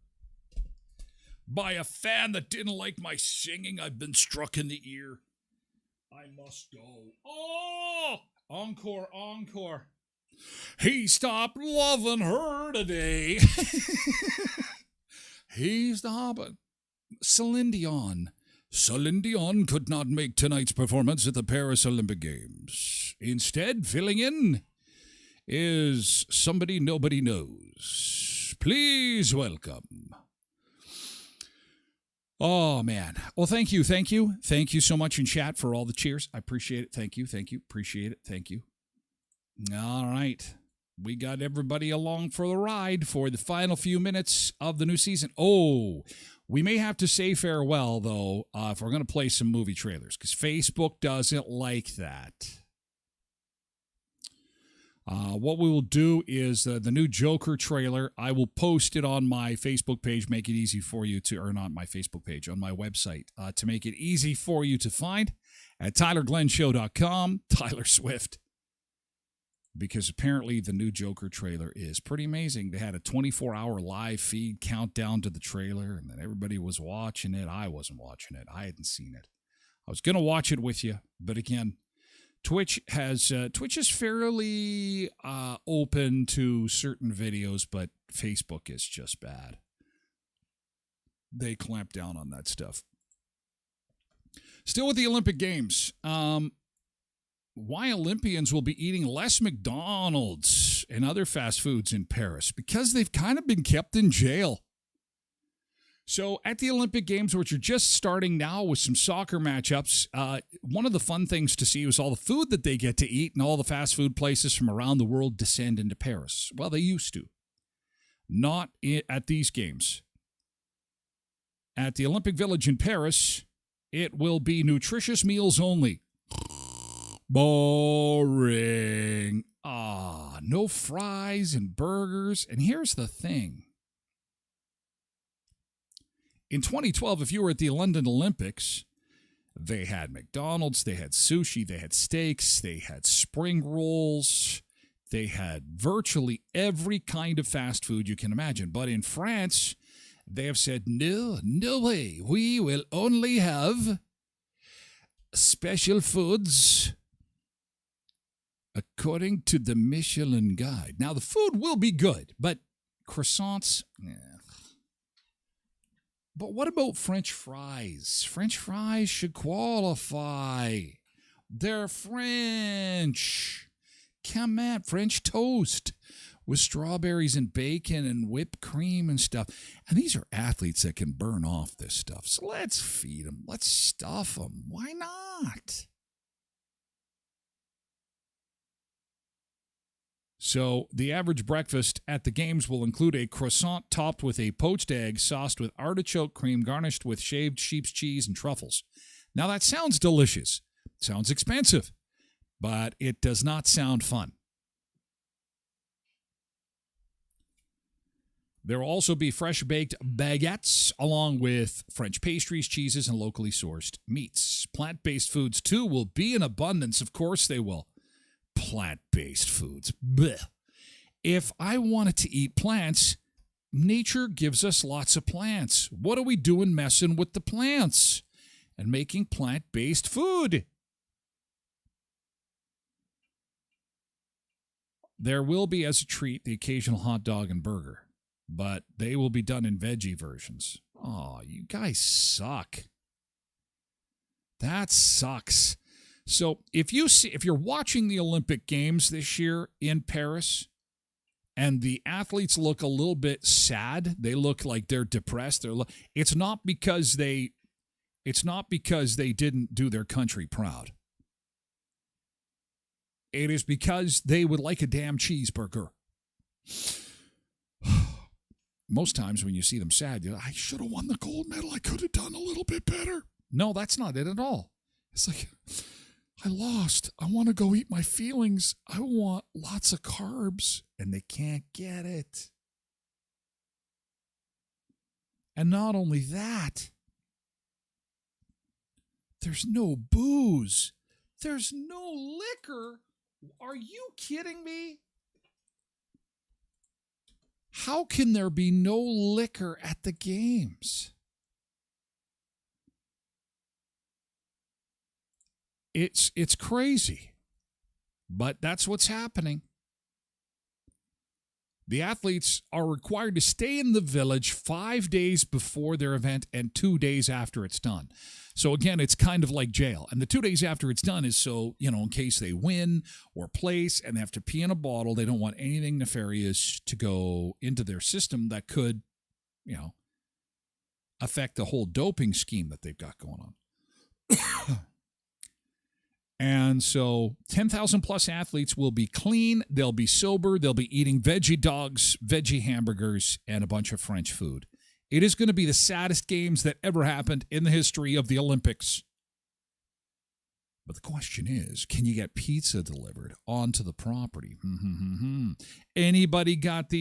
by a fan that didn't like my singing. I've been struck in the ear. I must go. Oh! Encore. He stopped loving her today. He stopped. Celine Dion could not make tonight's performance at the Paris Olympic Games. Instead, filling in is somebody nobody knows. Please welcome. Oh, man. Well, thank you. Thank you so much in chat for all the cheers. I appreciate it. Thank you. Appreciate it. Thank you. All right. We got everybody along for the ride for the final few minutes of the new season. Oh, we may have to say farewell, though, if we're going to play some movie trailers, because Facebook doesn't like that. What we will do is the new Joker trailer, I will post it on my Facebook page, make it easy for you to, or not my Facebook page, on my website, to make it easy for you to find at TylerGlenShow.com, Tyler Swift. Because apparently the new Joker trailer is pretty amazing. They had a 24-hour live feed countdown to the trailer, and then everybody was watching it. I wasn't watching it. I hadn't seen it. I was going to watch it with you, but again, Twitch is fairly open to certain videos, but Facebook is just bad. They clamp down on that stuff. Still with the Olympic Games, why Olympians will be eating less McDonald's and other fast foods in Paris? Because they've kind of been kept in jail. So at the Olympic Games, which are just starting now with some soccer matchups, one of the fun things to see was all the food that they get to eat, and all the fast food places from around the world descend into Paris. Well, they used to. Not at these games. At the Olympic Village in Paris, It will be nutritious meals only. Boring. No fries and burgers. And here's the thing. In 2012, if you were at the London Olympics, they had McDonald's, they had sushi, they had steaks, they had spring rolls, they had virtually every kind of fast food you can imagine. But in France, they have said, no way. We will only have special foods according to the Michelin Guide. Now, the food will be good, but croissants, But what about French fries? French fries should qualify. They're French. Come on, French toast with strawberries and bacon and whipped cream and stuff. And these are athletes that can burn off this stuff. So let's feed them. Let's stuff them. Why not? So the average breakfast at the games will include a croissant topped with a poached egg, sauced with artichoke cream, garnished with shaved sheep's cheese and truffles. Now that sounds delicious. Sounds expensive, but it does not sound fun. There will also be fresh baked baguettes along with French pastries, cheeses, and locally sourced meats. Plant-based foods too will be in abundance. Of course they will. Plant-based foods. Blech. If I wanted to eat plants, nature gives us lots of plants. What are we doing messing with the plants and making plant-based food? There will be, as a treat, the occasional hot dog and burger, but they will be done in veggie versions. Oh, you guys suck. That sucks. So if you're watching the Olympic Games this year in Paris and the athletes look a little bit sad, they look like they're depressed, it's not because they didn't do their country proud. It is because they would like a damn cheeseburger. Most times when you see them sad, you're like, I should have won the gold medal. I could have done a little bit better. No, that's not it at all. It's like, I lost. I want to go eat my feelings. I want lots of carbs, and they can't get it. And not only that, there's no booze. There's no liquor. Are you kidding me? How can there be no liquor at the games? It's crazy, but that's what's happening. The athletes are required to stay in the village 5 days before their event and 2 days after it's done. So again, it's kind of like jail. And the 2 days after it's done is so, in case they win or place and they have to pee in a bottle, they don't want anything nefarious to go into their system that could, affect the whole doping scheme that they've got going on. And so 10,000 plus athletes will be clean, they'll be sober, they'll be eating veggie dogs, veggie hamburgers, and a bunch of French food. It is going to be the saddest games that ever happened in the history of the Olympics. But the question is, can you get pizza delivered onto the property? Anybody got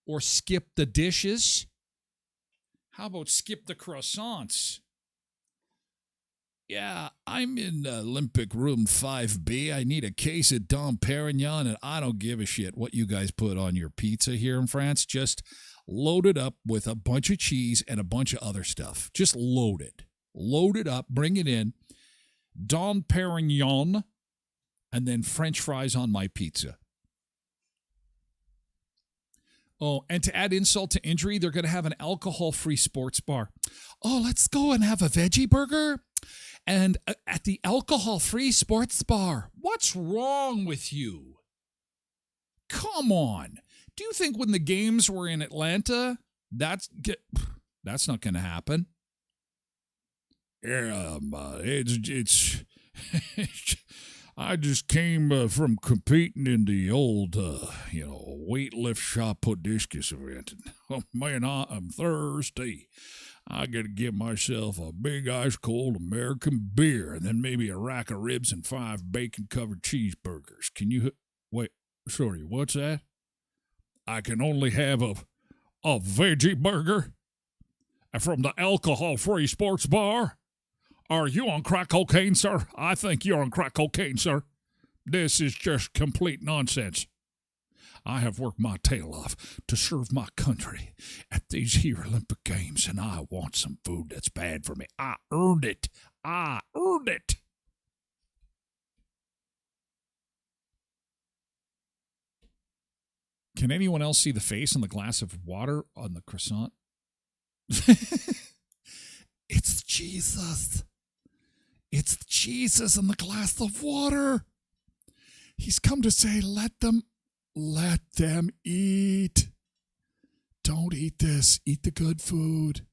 or skip the dishes? How about skip the croissants? Yeah, I'm in Olympic Room 5B. I need a case of Dom Perignon, and I don't give a shit what you guys put on your pizza here in France. Just load it up with a bunch of cheese and a bunch of other stuff. Just load it. Load it up, bring it in. Dom Perignon, and then French fries on my pizza. Oh, and to add insult to injury, they're going to have an alcohol-free sports bar. Oh, let's go and have a veggie burger? And at the alcohol-free sports bar. What's wrong with you? Come on. Do you think when the games were in Atlanta, that's not going to happen? Yeah, it's I just came from competing in the old, weightlift shot put discus event. And, oh, man, I'm thirsty. I got to get myself a big ice cold American beer and then maybe a rack of ribs and 5 bacon-covered cheeseburgers. Can you... Wait, sorry, what's that? I can only have a veggie burger from the alcohol-free sports bar? Are you on crack cocaine, sir? I think you're on crack cocaine, sir. This is just complete nonsense. I have worked my tail off to serve my country at these here Olympic Games, and I want some food that's bad for me. I earned it. I earned it. Can anyone else see the face in the glass of water on the croissant? It's Jesus. It's Jesus in the glass of water. He's come to say, let them eat. Don't eat this. Eat the good food.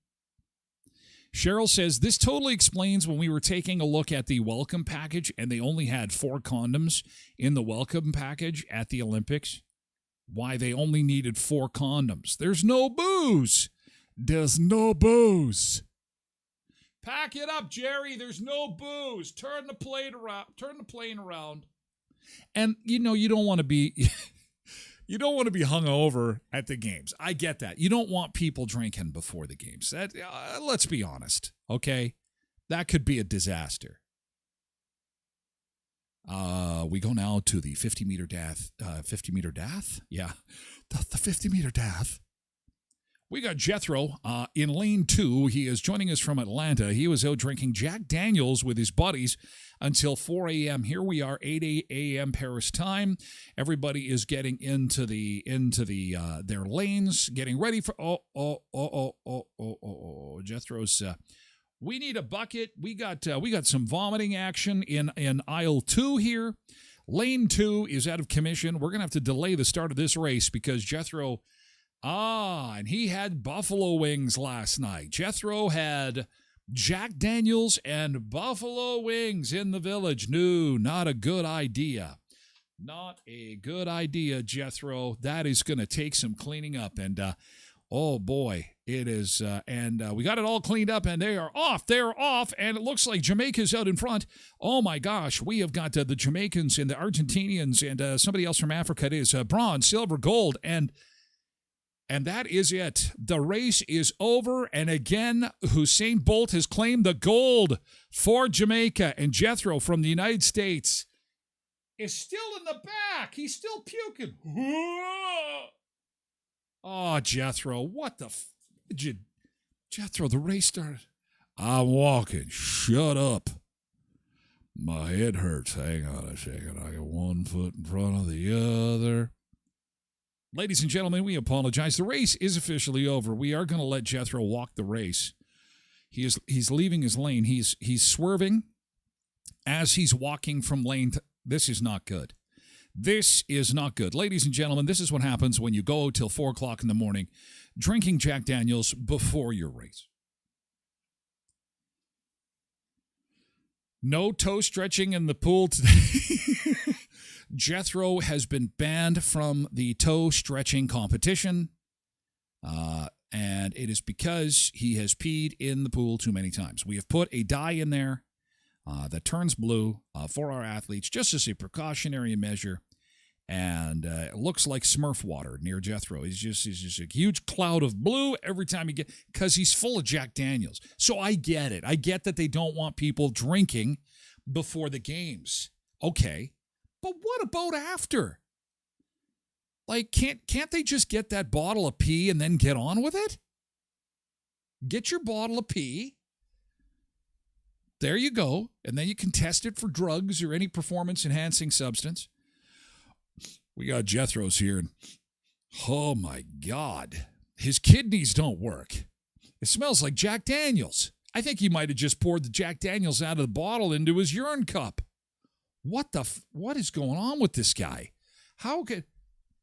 Cheryl says, this totally explains when we were taking a look at the welcome package and they only had 4 condoms in the welcome package at the Olympics. Why they only needed 4 condoms. There's no booze. There's no booze. Pack it up, Jerry. There's no booze. Turn the plane around. And you don't want to be you don't want to be hungover at the games. I get that. You don't want people drinking before the games. That let's be honest, okay? That could be a disaster. We go now to the 50-meter dash. 50-meter dash? Yeah. The 50-meter dash. We got Jethro in lane 2. He is joining us from Atlanta. He was out drinking Jack Daniels with his buddies until 4 a.m. Here we are, 8 a.m. Paris time. Everybody is getting into their lanes, getting ready for Jethro's. We need a bucket. We got some vomiting action in aisle 2 here. Lane 2 is out of commission. We're gonna have to delay the start of this race because Jethro. And he had buffalo wings last night. Jethro had Jack Daniels and buffalo wings in the village. No, not a good idea. Not a good idea, Jethro. That is going to take some cleaning up. And, oh, boy, it is. We got it all cleaned up, and they are off. They're off, and it looks like Jamaica's out in front. Oh, my gosh. We have got the Jamaicans and the Argentinians and somebody else from Africa. It is bronze, silver, gold, and that is it. The race is over. And again, Usain Bolt has claimed the gold for Jamaica. And Jethro from the United States is still in the back. He's still puking. Oh, Jethro, what the Jethro, the race started. I'm walking. Shut up. My head hurts. Hang on a second. I got one foot in front of the other. Ladies and gentlemen, we apologize. The race is officially over. We are going to let Jethro walk the race. He's leaving his lane. He's swerving as he's walking from lane to... This is not good. This is not good. Ladies and gentlemen, this is what happens when you go till 4 o'clock in the morning drinking Jack Daniels before your race. No toe stretching in the pool today. Jethro has been banned from the toe stretching competition, and it is because he has peed in the pool too many times. We have put a dye in there that turns blue for our athletes, just as a precautionary measure, and it looks like Smurf water near Jethro. He's just a huge cloud of blue every time he gets, because he's full of Jack Daniels. So I get it. I get that they don't want people drinking before the games. Okay. But what about after? Like, can't they just get that bottle of pee and then get on with it? Get your bottle of pee. There you go. And then you can test it for drugs or any performance-enhancing substance. We got Jethro's here. And oh, my God. His kidneys don't work. It smells like Jack Daniels. I think he might have just poured the Jack Daniels out of the bottle into his urine cup. What is going on with this guy?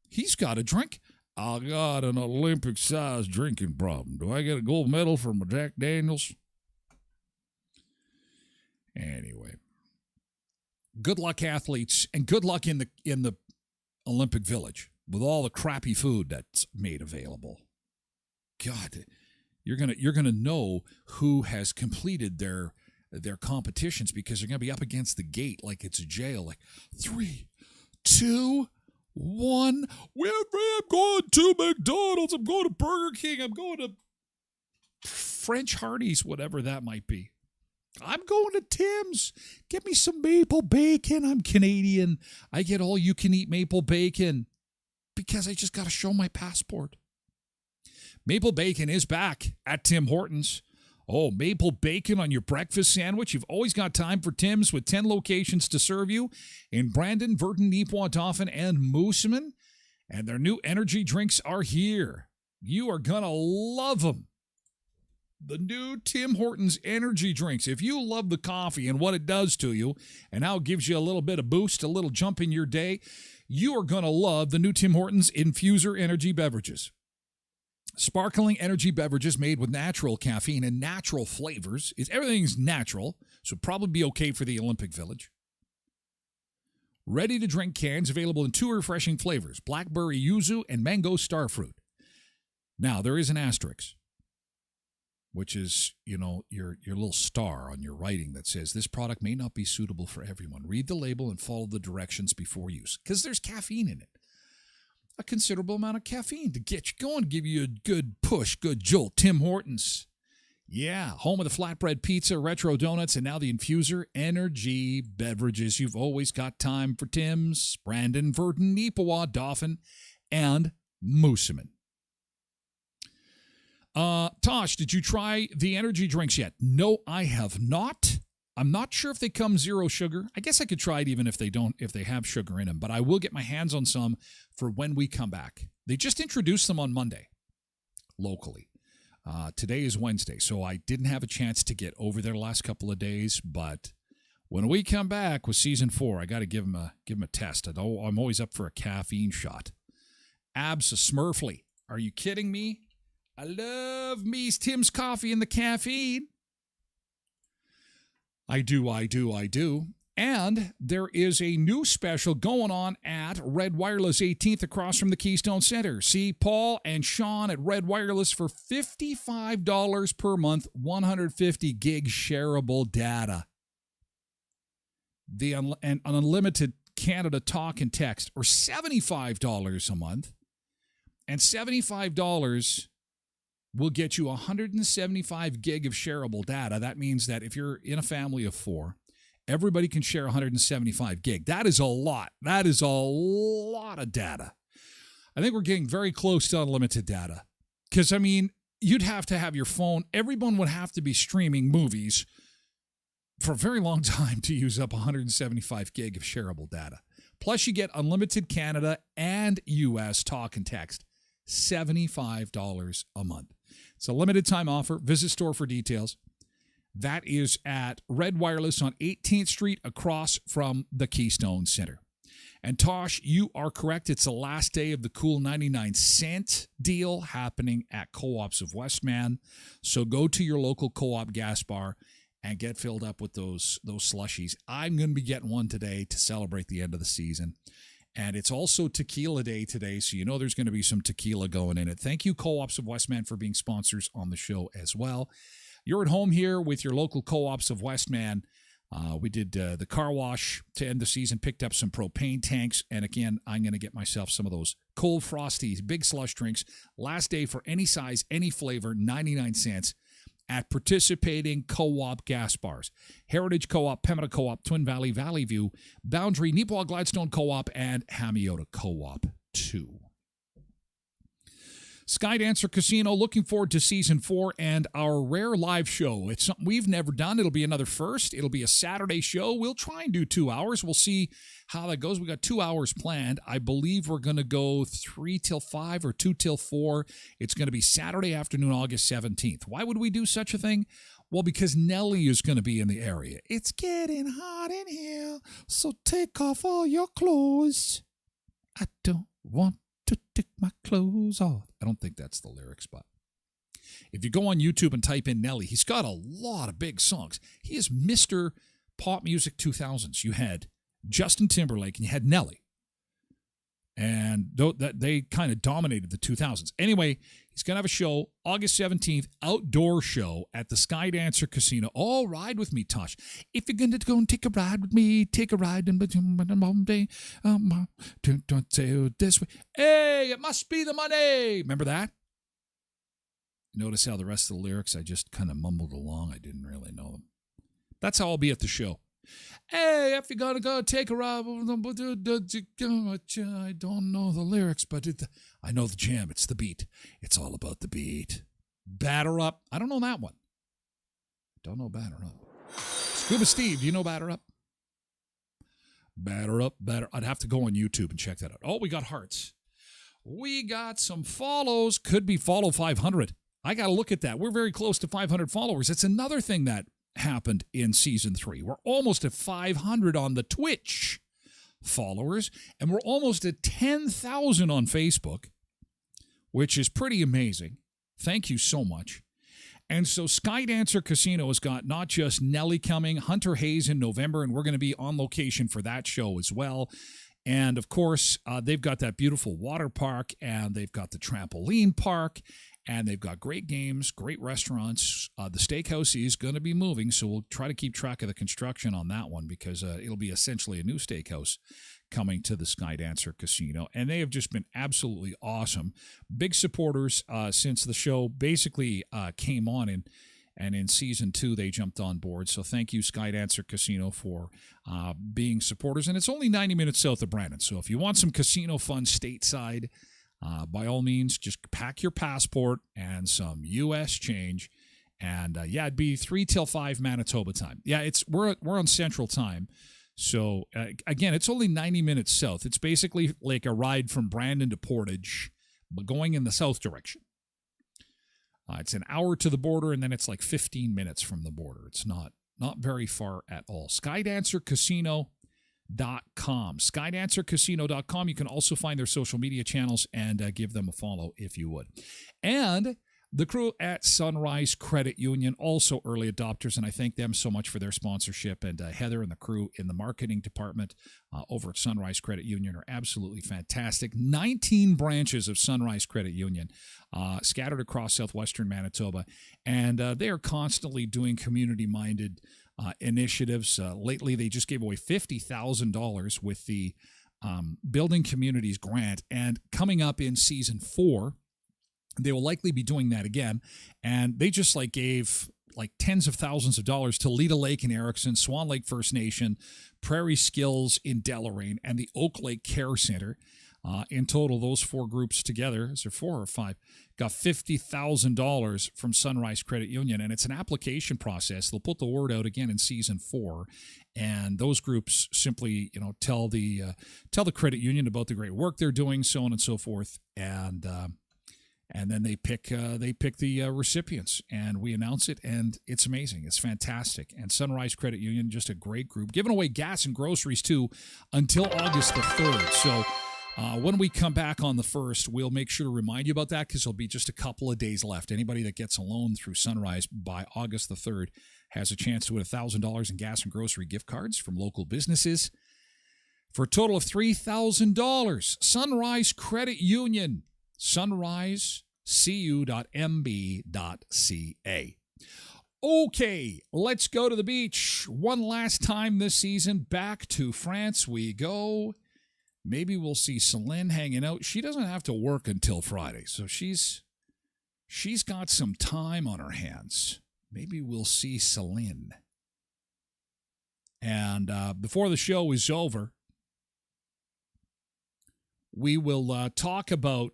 He's got a drink? I got an Olympic-sized drinking problem. Do I get a gold medal for my Jack Daniels? Anyway, Good luck, athletes, and good luck in the Olympic Village with all the crappy food that's made available. God, you're gonna know who has completed their competitions because they're gonna be up against the gate like it's a jail. Like 3, 2, 1. I'm going to McDonald's. I'm going to Burger King. I'm going to French Hardee's, whatever that might be. I'm going to Tim's. Get me some maple bacon. I'm Canadian. I get all you can eat maple bacon because I just got to show my passport. Maple bacon is back at Tim Hortons. Oh, maple bacon on your breakfast sandwich. You've always got time for Tim's with 10 locations to serve you in Brandon, Virden, Neepawa, Dauphin, and Moosomin. And their new energy drinks are here. You are going to love them. The new Tim Hortons energy drinks. If you love the coffee and what it does to you and how it gives you a little bit of boost, a little jump in your day, you are going to love the new Tim Hortons Infuser energy beverages. Sparkling energy beverages made with natural caffeine and natural flavors. Everything's natural, so probably be okay for the Olympic Village. Ready-to-drink cans available in 2 refreshing flavors, blackberry yuzu and mango starfruit. Now, there is an asterisk, which is, your little star on your writing that says this product may not be suitable for everyone. Read the label and follow the directions before use, because there's caffeine in it. A considerable amount of caffeine to get you going, give you a good push, good jolt. Tim Hortons. Yeah, home of the flatbread pizza, retro donuts, and now the Infuser energy beverages. You've always got time for Tim's, Brandon, Virden, Neepawa, Dauphin, and Moosomin. Tosh, did you try the energy drinks yet? No, I have not. I'm not sure if they come zero sugar. I guess I could try it even if they have sugar in them, but I will get my hands on some for when we come back. They just introduced them on Monday locally. Today is Wednesday, so I didn't have a chance to get over there the last couple of days, but when we come back with season 4, I got to give them a test. I'm always up for a caffeine shot. Abs Smurfly. Are you kidding me? I love me Tim's coffee and the caffeine. I do. And there is a new special going on at Red Wireless 18th across from the Keystone Center. See Paul and Sean at Red Wireless for $55 per month, 150 gig shareable data. An unlimited Canada talk and text, or $75 a month. And $75 will get you 175 gig of shareable data. That means that if you're in a family of 4, everybody can share 175 gig. That is a lot. That is a lot of data. I think we're getting very close to unlimited data. Because, you'd have to have your phone. Everyone would have to be streaming movies for a very long time to use up 175 gig of shareable data. Plus, you get unlimited Canada and U.S. talk and text. $75 a month. It's a limited time offer. Visit store for details. That is at Red Wireless on 18th Street across from the Keystone Center. And Tosh, you are correct. It's the last day of the cool 99-cent deal happening at Co-ops of Westman. So go to your local Co-op gas bar and get filled up with those slushies. I'm going to be getting one today to celebrate the end of the season. And it's also Tequila Day today, so there's going to be some tequila going in it. Thank you, Co-ops of Westman, for being sponsors on the show as well. You're at home here with your local Co-ops of Westman. We did the car wash to end the season, picked up some propane tanks, and again, I'm going to get myself some of those cold frosties, big slush drinks. Last day for any size, any flavor, 99 cents. At participating Co-op gas bars. Heritage Co-op, Pemmican Co-op, Twin Valley, Valley View, Boundary, Neepawa Gladstone Co-op, and Hamiota Co-op 2. Skydancer Casino, looking forward to Season 4 and our rare live show. It's something we've never done. It'll be another first. It'll be a Saturday show. We'll try and do 2 hours. We'll see how that goes. We got 2 hours planned. I believe we're going to go 3 till 5 or 2 till 4. It's going to be Saturday afternoon, August 17th. Why would we do such a thing? Well, because Nelly is going to be in the area. It's getting hot in here, so take off all your clothes. I don't want to take my clothes off. I don't think that's the lyrics, but if you go on YouTube and type in Nelly, he's got a lot of big songs. He is Mr. Pop Music 2000s. You had Justin Timberlake, and you had Nelly. And they kind of dominated the 2000s. Anyway, he's going to have a show August 17th, outdoor show at the Skydancer Casino. Oh, ride with me, Tosh. If you're going to go and take a ride with me, take a ride. Don't say it this way. Hey, it must be the money. Remember that? Notice how the rest of the lyrics, I just kind of mumbled along. I didn't really know them. That's how I'll be at the show. Hey, if you're going to go take a ride, I don't know the lyrics, but I know the jam. It's the beat. It's all about the beat. Batter Up. I don't know that one. Don't know Batter Up. Scuba Steve, do you know Batter Up? Batter Up, Batter. I'd have to go on YouTube and check that out. Oh, we got hearts. We got some follows. Could be follow 500. I got to look at that. We're very close to 500 followers. It's another thing that happened in season 3. We're almost at 500 on the Twitch followers, and we're almost at 10,000 on Facebook, which is pretty amazing. Thank you so much. And so Skydancer Casino has got not just Nelly coming, Hunter Hayes in November, and we're going to be on location for that show as well. And of course, they've got that beautiful water park, and they've got the trampoline park, and they've got great games, great restaurants. The steakhouse is going to be moving, so we'll try to keep track of the construction on that one because it'll be essentially a new steakhouse coming to the Skydancer Casino. And they have just been absolutely awesome. Big supporters since the show basically came on, and in season 2, they jumped on board. So thank you, Skydancer Casino, for being supporters. And it's only 90 minutes south of Brandon. So if you want some casino fun stateside, by all means, just pack your passport and some U.S. change. And, it'd be 3 till 5 Manitoba time. Yeah, we're on Central Time. So, again, it's only 90 minutes south. It's basically like a ride from Brandon to Portage, but going in the south direction. It's an hour to the border, and then it's like 15 minutes from the border. It's not very far at all. SkydancerCasino.com. SkydancerCasino.com. You can also find their social media channels and give them a follow if you would. And the crew at Sunrise Credit Union, also early adopters, and I thank them so much for their sponsorship. And Heather and the crew in the marketing department over at Sunrise Credit Union are absolutely fantastic. 19 branches of Sunrise Credit Union scattered across southwestern Manitoba, and they are constantly doing community-minded initiatives. Lately, they just gave away $50,000 with the Building Communities grant, and coming up in season 4, they will likely be doing that again. And they just gave tens of thousands of dollars to Leda Lake in Erickson, Swan Lake First Nation, Prairie Skills in Deloraine, and the Oak Lake Care Center. In total, those 4 groups together, is there 4 or 5, got $50,000 from Sunrise Credit Union. And it's an application process. They'll put the word out again in season 4. And those groups simply, tell the credit union about the great work they're doing, so on and so forth. And then they pick the recipients, and we announce it, and it's amazing. It's fantastic. And Sunrise Credit Union, just a great group, giving away gas and groceries too until August the 3rd. So when we come back on the 1st, we'll make sure to remind you about that because there'll be just a couple of days left. Anybody that gets a loan through Sunrise by August the 3rd has a chance to win $1,000 in gas and grocery gift cards from local businesses for a total of $3,000. Sunrise Credit Union. sunrisecu.mb.ca. Okay, let's go to the beach. One last time this season. Back to France we go. Maybe we'll see Celine hanging out. She doesn't have to work until Friday, so she's got some time on her hands. Maybe we'll see Celine. And before the show is over, we will talk about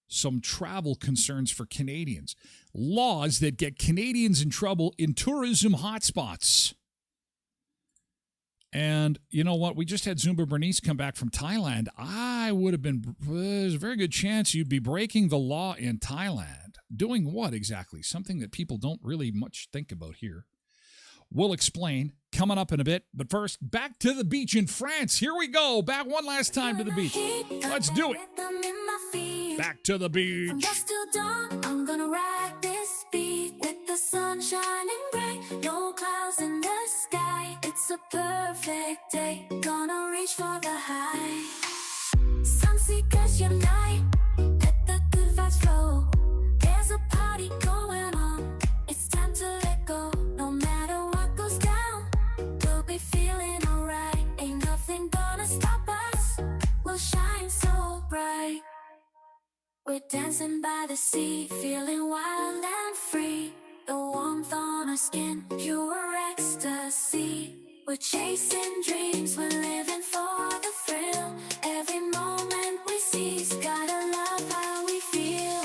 some travel concerns for Canadians. Laws that get Canadians in trouble in tourism hotspots. And you know what? We just had Zumba Bernice come back from Thailand. There's a very good chance you'd be breaking the law in Thailand. Doing what exactly? Something that people don't really much think about here. We'll explain coming up in a bit. But first, back to the beach in France. Here we go. Back one last time to the beach. Let's do it. Back to the beach. From dusk till dawn, I'm gonna ride this beat with the sun shining bright. No clouds in the sky. It's a perfect day. Gonna reach for the high. Sunseekers unite. Let the good vibes flow. There's a party going on. It's time to let go. No matter what goes down, we'll be feeling alright. Ain't nothing gonna stop us. We'll shine so bright. We're dancing by the sea, feeling wild and free. The warmth on our skin, pure ecstasy. We're chasing dreams, we're living for the thrill. Every moment we seize, gotta love how we feel.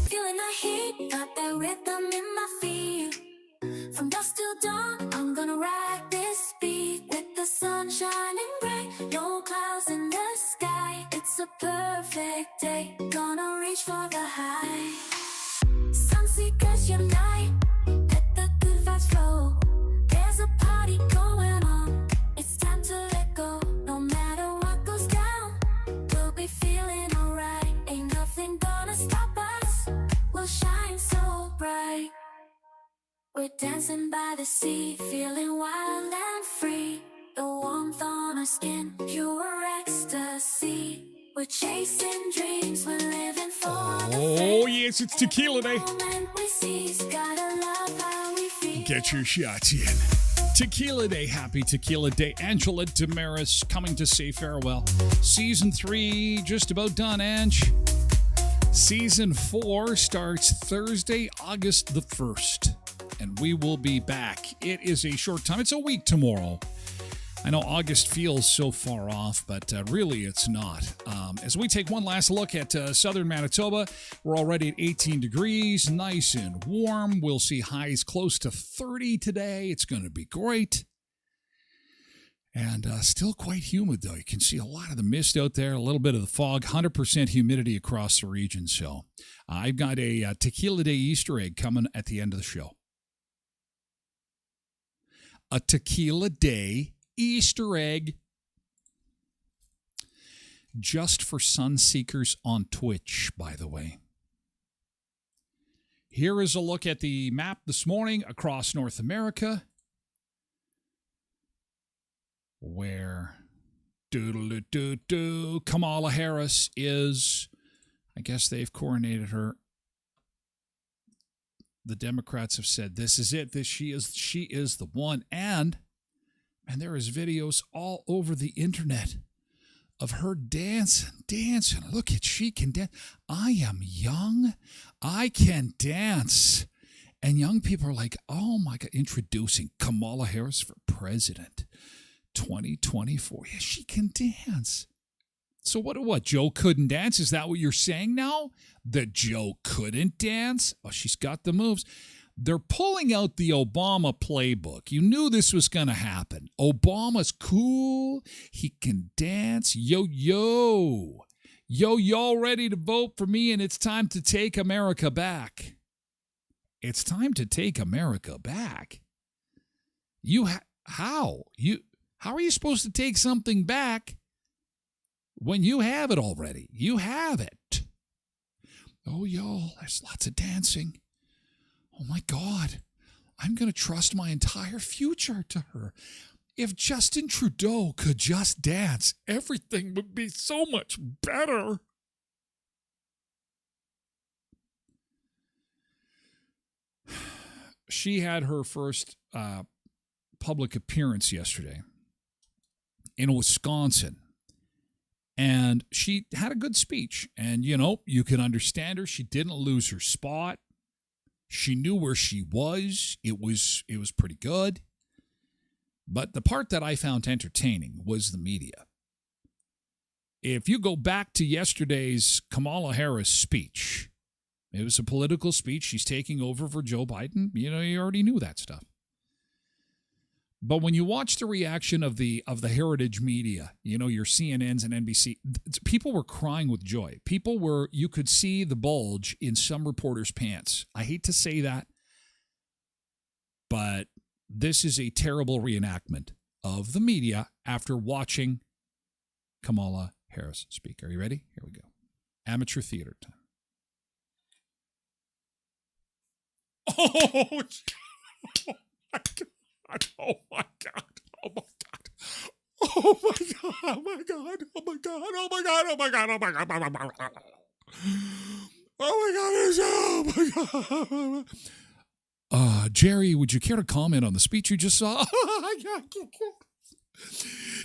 Feeling the heat, got that rhythm in my feet. From dusk till dawn, I'm gonna ride this beat. With the sun shining bright, no clouds in the sky. It's a perfect day, gonna reach for the high. Sunseekers unite, let the good vibes flow. There's a party going on, it's time to let go. No matter what goes down, we'll be feeling alright. Ain't nothing gonna stop us, we'll shine so bright. We're dancing by the sea, feeling wild and free. The warmth on our skin, pure ecstasy. We're chasing dreams, we're living for the Oh, thrill. yes, it's Tequila Day. Moment we seize, gotta love how we feel. Get your shots in. Tequila Day. Happy Tequila Day. Angela Damaris coming to say farewell. Season 3 just about done, Ange. Season 4 starts Thursday, August the 1st. And we will be back. It is a short time. It's a week tomorrow. I know August feels so far off, but really it's not. As we take one last look at southern Manitoba, we're already at 18 degrees, nice and warm. We'll see highs close to 30 today. It's going to be great. And still quite humid, though. You can see a lot of the mist out there, a little bit of the fog, 100% humidity across the region. So I've got a Tequila Day Easter egg coming at the end of the show. A Tequila Day Easter egg just for sun seekers on Twitch, by the way. Here is a look at the map this morning across North America, where Kamala Harris is. I guess they've coronated her. The Democrats have said this is it. She is the one. And there is videos all over the internet of her dancing. Look at, she can dance. I am young. I can dance. And young people are like, oh my God, introducing Kamala Harris for president 2024. Yeah, she can dance. So what, Joe couldn't dance? Is that what you're saying now? That Joe couldn't dance? Oh, she's got the moves. They're pulling out the Obama playbook. You knew this was going to happen. Obama's cool. He can dance. Yo, y'all ready to vote for me, and it's time to take America back. It's time to take America back. How are you supposed to take something back when you have it already? You have it. Oh, y'all, there's lots of dancing. Oh, my God. I'm going to trust my entire future to her. If Justin Trudeau could just dance, everything would be so much better. she had her first public appearance yesterday in Wisconsin. And she had a good speech. And, you know, you can understand her. She didn't lose her spot. She knew where she was. It was pretty good. But the part that I found entertaining was the media. If you go back to yesterday's Kamala Harris speech, it was a political speech. She's taking over for Joe Biden. You know, you already knew that stuff. But when you watch the reaction of the heritage media, you know, your CNNs and NBC, people were crying with joy. You could see the bulge in some reporters' pants. I hate to say that, but this is a terrible reenactment of the media after watching Kamala Harris speak. Are you ready? Here we go. Amateur theater time. Oh, my God. Oh my God! Oh my God! Oh my God! Oh my God! Oh my God! Oh my God! Oh my God! Oh my God! Oh my God! Oh my God! Oh my God! Jerry, would you care to comment on the speech you just saw?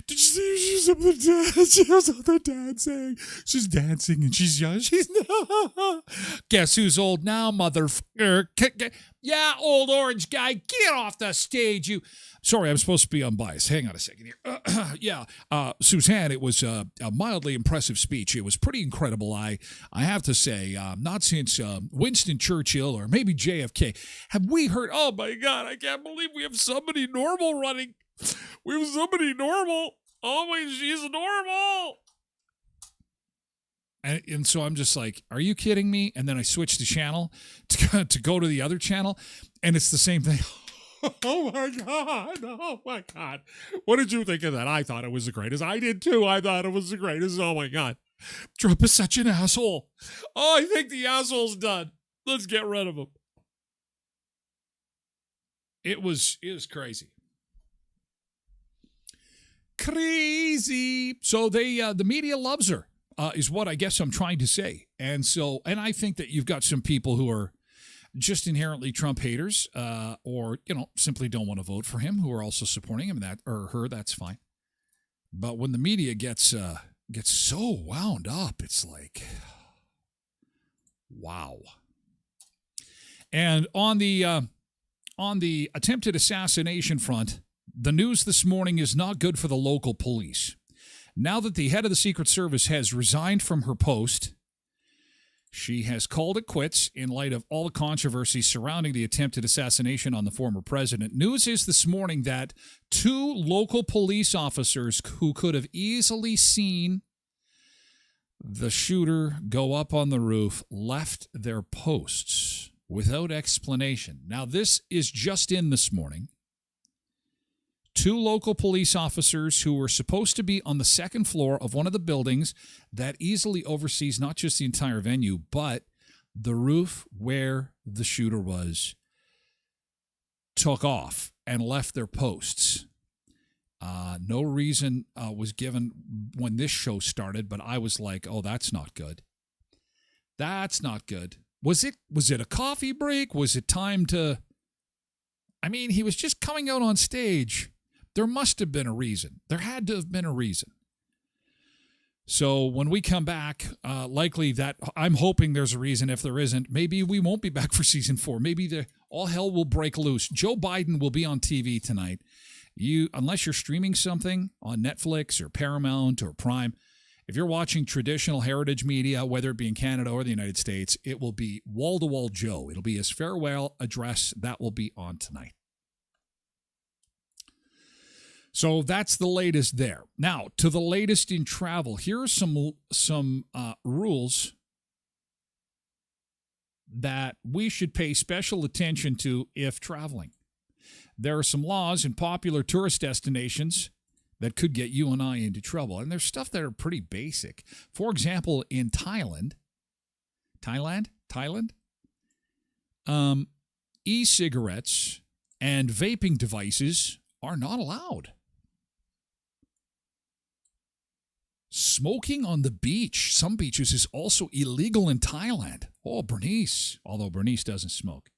Did you see she's up the dance? She was on the dancing. She's dancing and she's young. She's guess who's old now, motherfucker? Yeah, old orange guy, get off the stage, you. Sorry, I'm supposed to be unbiased. Hang on a second here. Suzanne, it was a mildly impressive speech. It was pretty incredible. I have to say, not since Winston Churchill or maybe JFK have we heard. Oh my God, I can't believe we have somebody normal running. We have somebody normal. Oh my, she's normal. And so I'm just like, are you kidding me? And then I switched the channel to go to the other channel, and it's the same thing. Oh my God. Oh my God. What did you think of that? I thought it was the greatest. I did too. I thought it was the greatest. Oh my God. Trump is such an asshole. Oh, I think the asshole's done. Let's get rid of him. It was crazy. Crazy. So the media loves her, is what I guess I'm trying to say. And I think that you've got some people who are just inherently Trump haters, or, you know, simply don't want to vote for him, who are also supporting him, or her, that's fine. But when the media gets so wound up, it's like, wow. And on the attempted assassination front, the news this morning is not good for the local police. Now that the head of the Secret Service has resigned from her post, she has called it quits in light of all the controversy surrounding the attempted assassination on the former president. News is this morning that 2 local police officers who could have easily seen the shooter go up on the roof left their posts without explanation. Now, this is just in this morning. 2 local police officers who were supposed to be on the second floor of one of the buildings that easily oversees not just the entire venue, but the roof where the shooter was, took off and left their posts. No reason was given when this show started, but I was like, oh, that's not good. That's not good. Was it a coffee break? Was it time to... I mean, he was just coming out on stage. There must have been a reason. There had to have been a reason. So when we come back, likely that I'm hoping there's a reason. If there isn't, maybe we won't be back for season 4. Maybe all hell will break loose. Joe Biden will be on TV tonight. Unless you're streaming something on Netflix or Paramount or Prime, if you're watching traditional heritage media, whether it be in Canada or the United States, it will be wall-to-wall Joe. It'll be his farewell address. That will be on tonight. So that's the latest there. Now, to the latest in travel. Here are some rules that we should pay special attention to if traveling. There are some laws in popular tourist destinations that could get you and I into trouble. And there's stuff that are pretty basic. For example, in Thailand, e-cigarettes and vaping devices are not allowed. Smoking on the beach, some beaches, is also illegal in Thailand. Oh, Bernice, although Bernice doesn't smoke.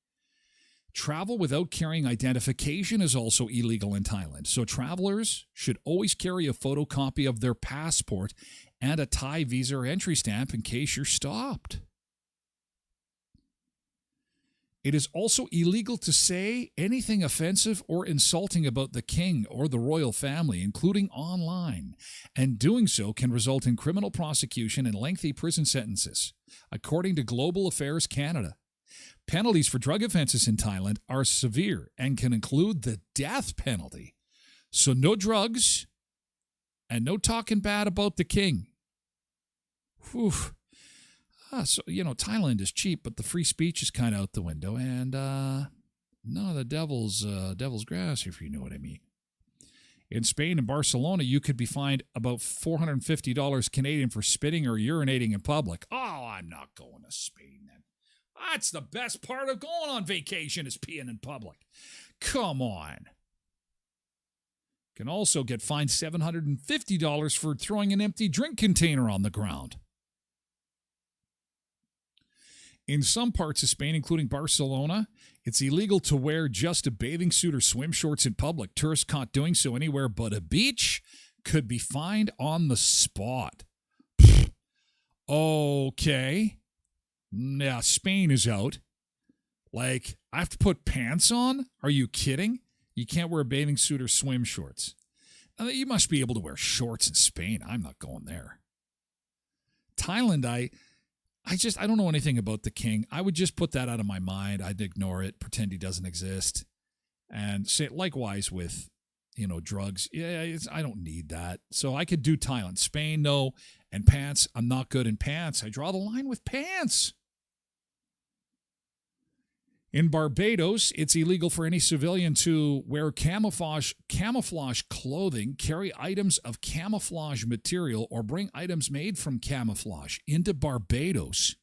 Travel without carrying identification is also illegal in Thailand. So travelers should always carry a photocopy of their passport and a Thai visa or entry stamp in case you're stopped. It is also illegal to say anything offensive or insulting about the king or the royal family, including online, and doing so can result in criminal prosecution and lengthy prison sentences, according to Global Affairs Canada. Penalties for drug offenses in Thailand are severe and can include the death penalty. So no drugs and no talking bad about the king. Whew. So, Thailand is cheap, but the free speech is kind of out the window, and none of the devil's grass, if you know what I mean. In Spain and Barcelona, you could be fined about $450 Canadian for spitting or urinating in public. Oh, I'm not going to Spain then. That's the best part of going on vacation is peeing in public. Come on. Can also get fined $750 for throwing an empty drink container on the ground. In some parts of Spain, including Barcelona, it's illegal to wear just a bathing suit or swim shorts in public. Tourists caught doing so anywhere but a beach could be fined on the spot. Okay. Yeah, Spain is out. Like, I have to put pants on? Are you kidding? You can't wear a bathing suit or swim shorts. You must be able to wear shorts in Spain. I'm not going there. Thailand, I don't know anything about the king. I would just put that out of my mind. I'd ignore it, pretend he doesn't exist. And say likewise with, drugs. Yeah, I don't need that. So I could do Thailand. Spain, no. And pants, I'm not good in pants. I draw the line with pants. In Barbados, it's illegal for any civilian to wear camouflage clothing, carry items of camouflage material, or bring items made from camouflage into Barbados.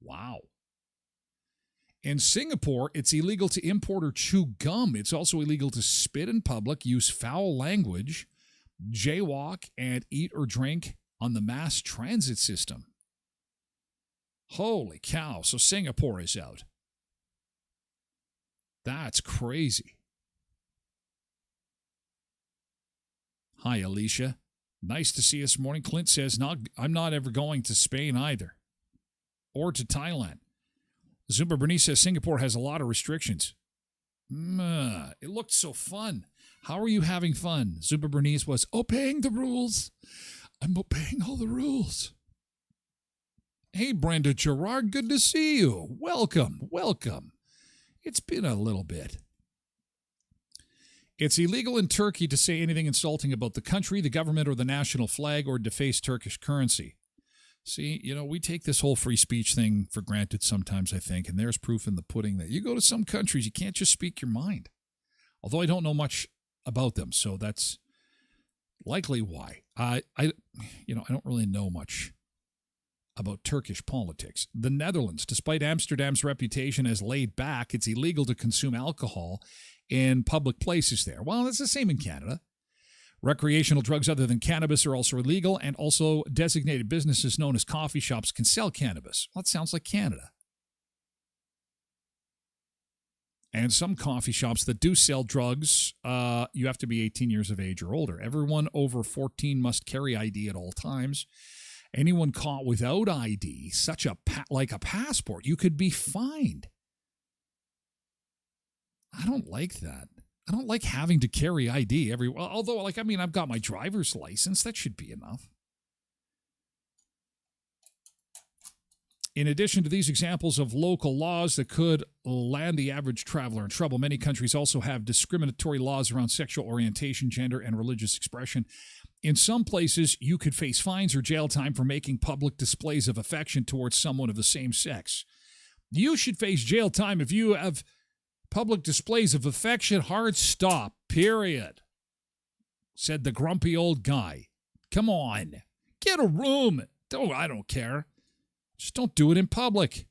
Wow. In Singapore, it's illegal to import or chew gum. It's also illegal to spit in public, use foul language, jaywalk, and eat or drink on the mass transit system. Holy cow. So Singapore is out. That's crazy. Hi, Alicia. Nice to see you this morning. Clint says, I'm not ever going to Spain either. Or to Thailand. Zumba Bernice says Singapore has a lot of restrictions. It looked so fun. How are you having fun? Zumba Bernice was obeying the rules. I'm obeying all the rules. Hey, Brenda Gerard, good to see you. Welcome. It's been a little bit. It's illegal in Turkey to say anything insulting about the country, the government, or the national flag, or deface Turkish currency. See, we take this whole free speech thing for granted sometimes, I think, and there's proof in the pudding that you go to some countries, you can't just speak your mind. Although I don't know much about them, so that's likely why. I don't really know much about Turkish politics. The Netherlands, despite Amsterdam's reputation as laid back, it's illegal to consume alcohol in public places there. Well, it's the same in Canada. Recreational drugs other than cannabis are also illegal, and also designated businesses known as coffee shops can sell cannabis. Well, that sounds like Canada. And some coffee shops that do sell drugs, you have to be 18 years of age or older. Everyone over 14 must carry ID at all times. Anyone caught without ID, like a passport, you could be fined. I don't like that. I don't like having to carry ID everywhere. Although, I've got my driver's license. That should be enough. In addition to these examples of local laws that could land the average traveler in trouble, many countries also have discriminatory laws around sexual orientation, gender, and religious expression. In some places, you could face fines or jail time for making public displays of affection towards someone of the same sex. You should face jail time if you have public displays of affection. Hard stop, period. Said the grumpy old guy. Come on, get a room. I don't care. Just don't do it in public.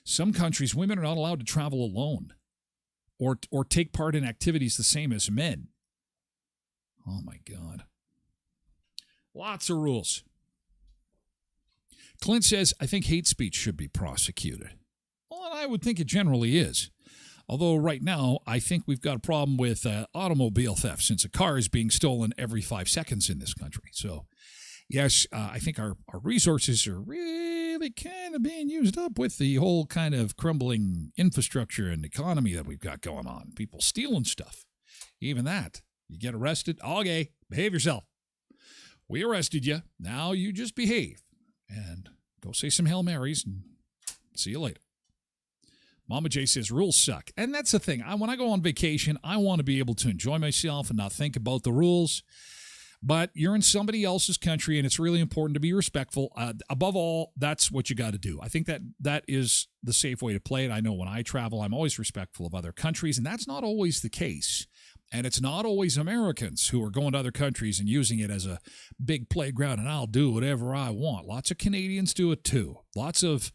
Some countries, women are not allowed to travel alone or take part in activities the same as men. Oh, my God. Lots of rules. Clint says, I think hate speech should be prosecuted. Well, I would think it generally is. Although right now, I think we've got a problem with automobile theft since a car is being stolen every 5 seconds in this country. So, yes, I think our resources are really kind of being used up with the whole kind of crumbling infrastructure and economy that we've got going on. People stealing stuff. Even that. You get arrested. Okay, behave yourself. We arrested you. Now you just behave. And go say some Hail Marys and see you later. Mama J says rules suck. And that's the thing. When I go on vacation, I want to be able to enjoy myself and not think about the rules. But you're in somebody else's country, and it's really important to be respectful. Above all, that's what you got to do. I think that is the safe way to play it. I know when I travel, I'm always respectful of other countries, and that's not always the case. And it's not always Americans who are going to other countries and using it as a big playground, and I'll do whatever I want. Lots of Canadians do it too. Lots of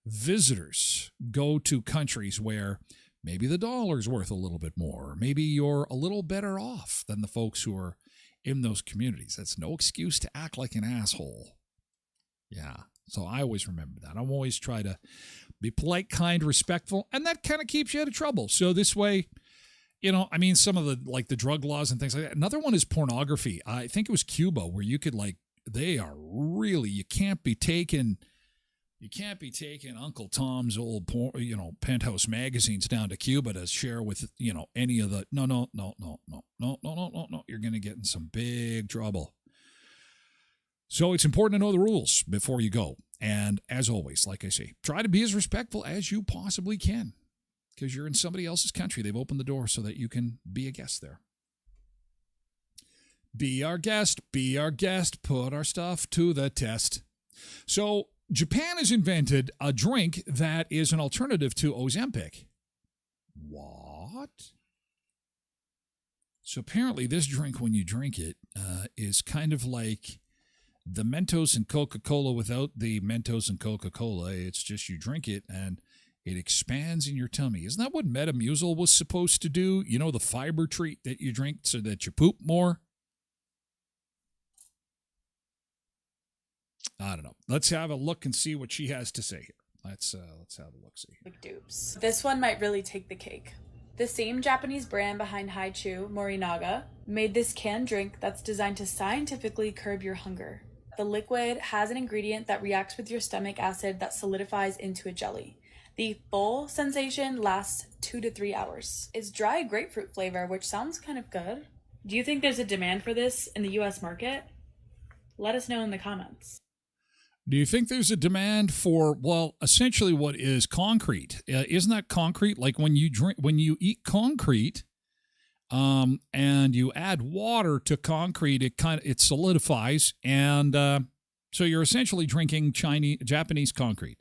visitors go to countries where maybe the dollar's worth a little bit more, or maybe you're a little better off than the folks who are in those communities. That's no excuse to act like an asshole. Yeah, so I always remember that. I'm always try to be polite, kind, respectful, and that kind of keeps you out of trouble. So this way, some of the drug laws and things like that. Another one is pornography. I think it was Cuba where you could you can't be taking Uncle Tom's old penthouse magazines down to Cuba to share with any of the no. You're going to get in some big trouble. So it's important to know the rules before you go. And as always, like I say, try to be as respectful as you possibly can because you're in somebody else's country. They've opened the door so that you can be a guest there. Be our guest, put our stuff to the test. So Japan has invented a drink that is an alternative to Ozempic. What? So apparently this drink, when you drink it, is kind of like the Mentos and Coca-Cola without the Mentos and Coca-Cola. It's just you drink it and it expands in your tummy. Isn't that what Metamucil was supposed to do? The fiber treat that you drink so that you poop more? I don't know. Let's have a look and see what she has to say here. Let's have a look. See. Dupes. This one might really take the cake. The same Japanese brand behind Haichu, Morinaga, made this canned drink that's designed to scientifically curb your hunger. The liquid has an ingredient that reacts with your stomach acid that solidifies into a jelly. The full sensation lasts 2 to 3 hours. It's dry grapefruit flavor, which sounds kind of good. Do you think there's a demand for this in the US market? Let us know in the comments. Do you think there's a demand for, essentially what is concrete? Isn't that concrete? Like when you eat concrete, and you add water to concrete, it solidifies, and so you're essentially drinking Japanese concrete,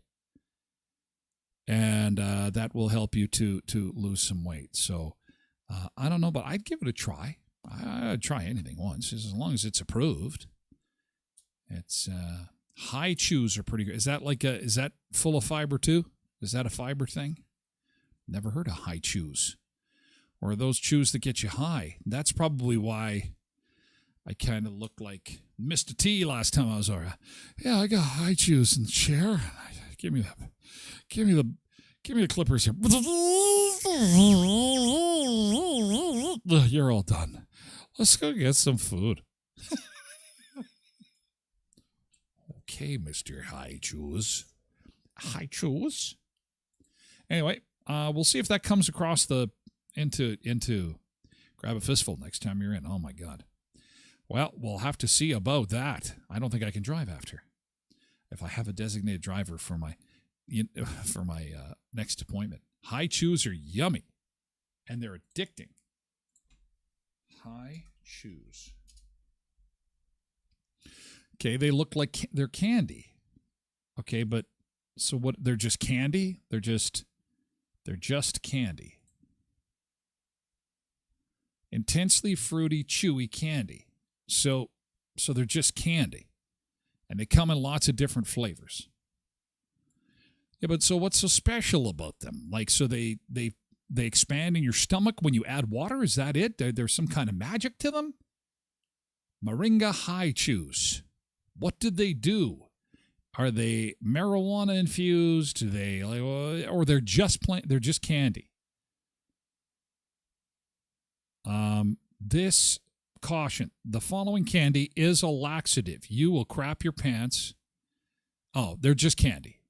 and that will help you to lose some weight. So I don't know, but I'd give it a try. I'd try anything once, as long as it's approved. It's high chews are pretty good. Is that full of fiber too? Is that a fiber thing? Never heard of high chews. Or those chews that get you high. That's probably why I kind of looked like Mr. T last time I was over. Yeah, I got high chews in the chair. Give me the clippers here. You're all done. Let's go get some food. Okay, Mr. High Chews. High Chews. Anyway, we'll see if that comes across into grab a fistful next time you're in. Oh my God. Well, we'll have to see about that. I don't think I can drive after. If I have a designated driver for my next appointment. High chews are yummy, and they're addicting. High chews. Okay, they look like they're candy. Okay, but so what? They're just candy? They're just candy. Intensely fruity, chewy candy. So they're just candy. And they come in lots of different flavors. Yeah, but so what's so special about them? Like, so they expand in your stomach when you add water? Is that it? There's some kind of magic to them? Moringa High Chews. What did they do? Are they marijuana infused? Do they or they're just plain? They're just candy. This caution: the following candy is a laxative. You will crap your pants. Oh, they're just candy.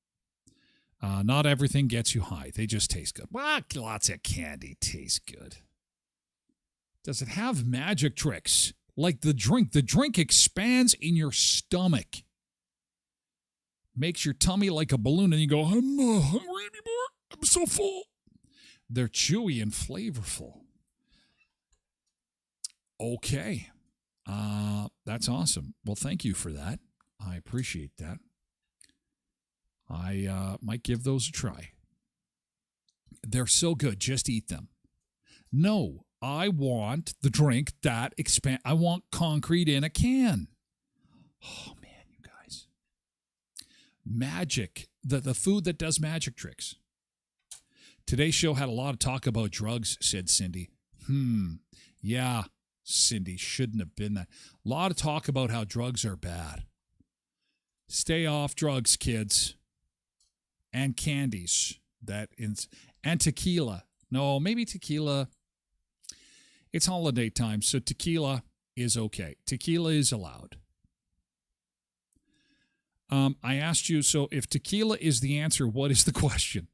Not everything gets you high. They just taste good. Well, lots of candy tastes good. Does it have magic tricks like the drink? The drink expands in your stomach. Makes your tummy like a balloon, and you go, I'm not hungry anymore. I'm so full. They're chewy and flavorful. Okay. That's awesome. Well, thank you for that. I appreciate that. I might give those a try. They're so good. Just eat them. No, I want the drink that expand. I want concrete in a can. Oh, man, you guys. Magic. The food that does magic tricks. Today's show had a lot of talk about drugs, said Cindy. Yeah, Cindy, shouldn't have been that. A lot of talk about how drugs are bad. Stay off drugs, kids. And candies. And tequila. No, maybe tequila. It's holiday time, so tequila is okay. Tequila is allowed. I asked you, so if tequila is the answer, what is the question?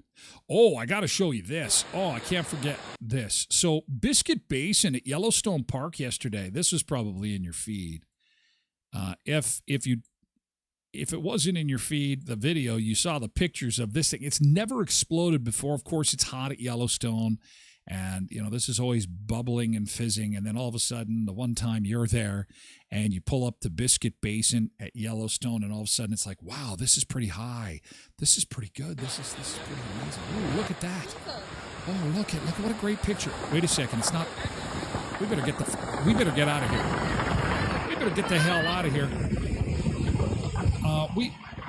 Oh, I got to show you this. Oh, I can't forget this. So Biscuit Basin at Yellowstone Park yesterday, this was probably in your feed. If it wasn't in your feed, the video, you saw the pictures of this thing. It's never exploded before. Of course, it's hot at Yellowstone. And, this is always bubbling and fizzing. And then all of a sudden, the one time you're there and you pull up the Biscuit Basin at Yellowstone, and all of a sudden it's like, wow, this is pretty high. This is pretty good. This is pretty amazing. Ooh, look at that. Oh, look at what a great picture. Wait a second. It's not. We better get out of here. We better get the hell out of here.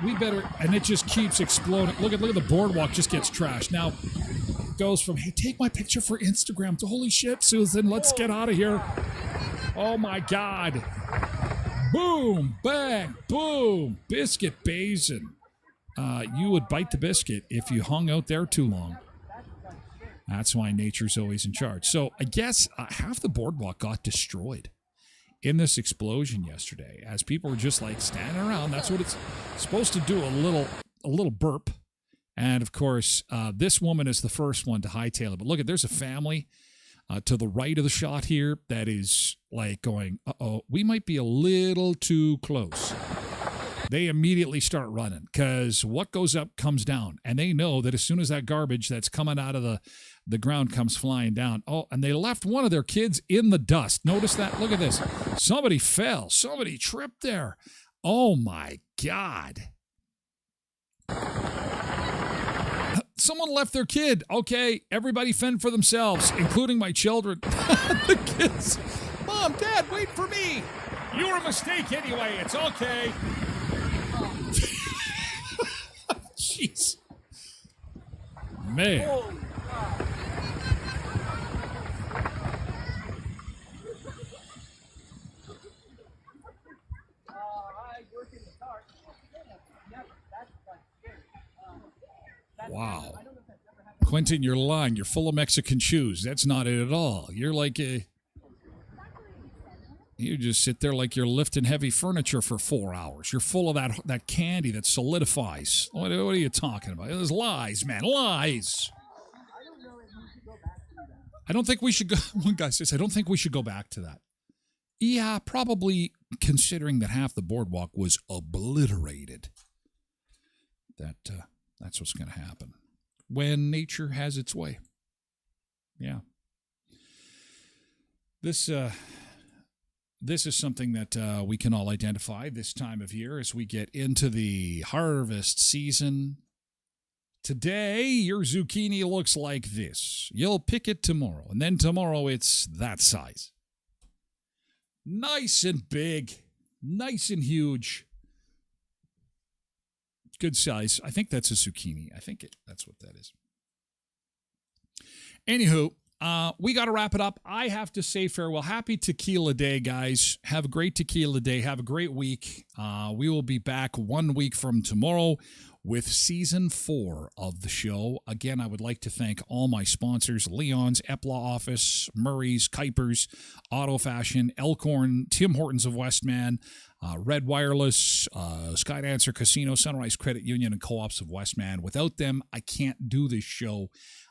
We better, and it just keeps exploding. Look at the boardwalk just gets trashed. Now it goes from, hey, take my picture for Instagram to, holy shit, Susan, let's get out of here. Oh my God. Boom, bang, boom, Biscuit Basin. You would bite the biscuit if you hung out there too long. That's why nature's always in charge. So I guess half the boardwalk got destroyed in this explosion yesterday, as people were just like standing around. That's what it's supposed to do, a little burp. And of course, this woman is the first one to hightail it. But look there's a family to the right of the shot here that is like going, uh-oh, we might be a little too close. They immediately start running because what goes up comes down. And they know that as soon as that garbage that's coming out of the ground comes flying down. Oh, and they left one of their kids in the dust. Notice that? Look at this. Somebody fell. Somebody tripped there. Oh, my God. Someone left their kid. Okay, everybody fend for themselves, including my children. The kids. Mom, Dad, wait for me. You were a mistake anyway. It's okay. Jeez. Man. Wow. Quentin, you're lying. You're full of Mexican shoes. That's not it at all. You're like you just sit there like you're lifting heavy furniture for 4 hours. You're full of that candy that solidifies. What are you talking about? It was lies, man. Lies. I don't think we should go. One guy says, I don't think we should go back to that. Yeah, probably, considering that half the boardwalk was obliterated. That's what's going to happen when nature has its way. Yeah. This is something that we can all identify this time of year as we get into the harvest season. Today, your zucchini looks like this. You'll pick it tomorrow, and then tomorrow it's that size. Nice and big, nice and huge. Good size. I think that's a zucchini. That's what that is. Anywho, we got to wrap it up. I have to say farewell. Happy Tequila Day, guys. Have a great Tequila Day. Have a great week. We will be back 1 week from tomorrow with season 4 of the show. Again, I would like to thank all my sponsors: Leon's, Epla Office, Murray's, Kuipers, Auto Fashion, Elkhorn, Tim Hortons of Westman, Red Wireless, Skydancer Casino, Sunrise Credit Union, and Co-ops of Westman. Without them, I can't do this show.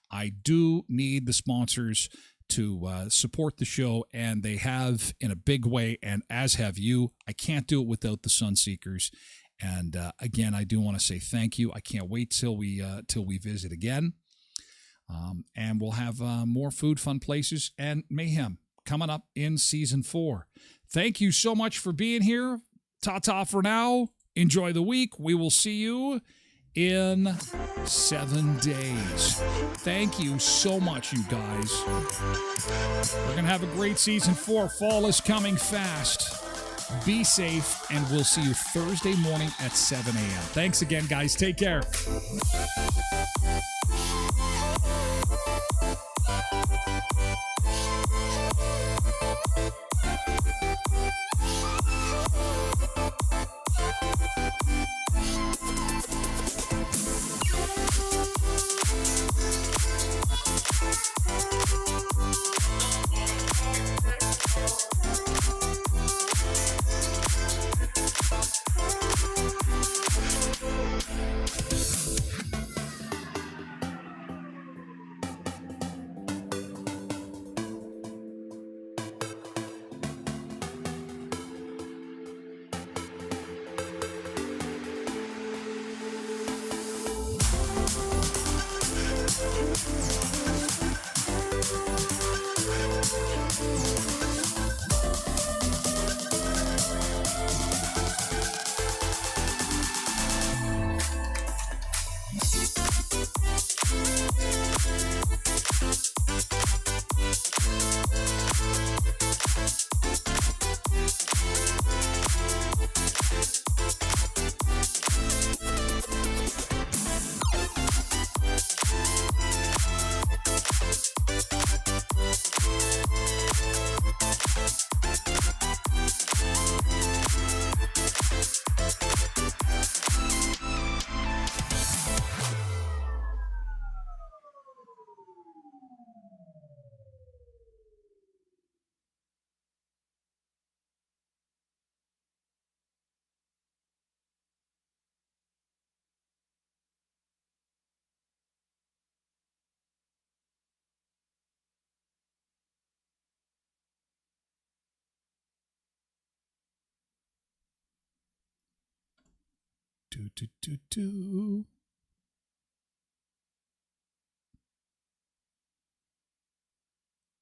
I do need the sponsors to support the show, and they have in a big way, and as have you. I can't do it without the Sunseekers. And again, I do want to say thank you. I can't wait till we visit again. And we'll have more food, fun places, and mayhem coming up in season 4. Thank you so much for being here. Ta-ta for now. Enjoy the week. We will see you in 7 days. Thank you so much, you guys. We're going to have a great season 4. Fall is coming fast. Be safe, and we'll see you Thursday morning at 7 a.m. Thanks again, guys. Take care.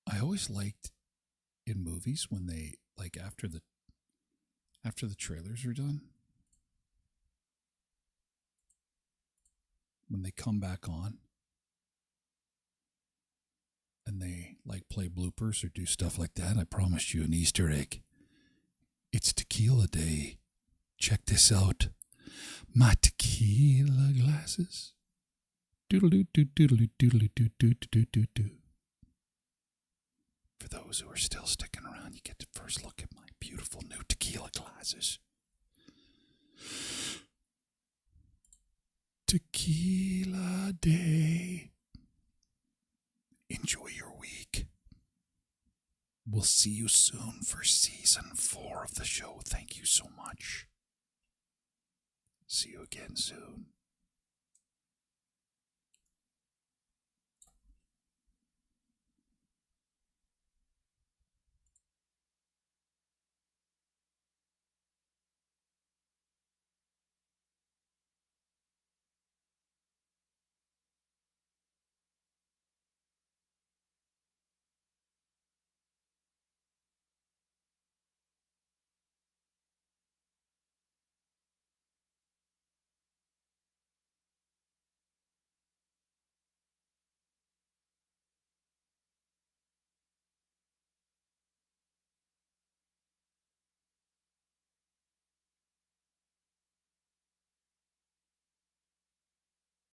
I always liked in movies when they, like, after the trailers are done, when they come back on and they like play bloopers or do stuff like that. I promised you an Easter egg. It's Tequila Day. Check this out. My tequila glasses. Doodle-doo, doodle-doo, doodle-doo, doodle-doo, doodle-doo. For those who are still sticking around, you get to first look at my beautiful new tequila glasses. Tequila Day. Enjoy your week. We'll see you soon for season 4 of the show. Thank you so much. See you again soon.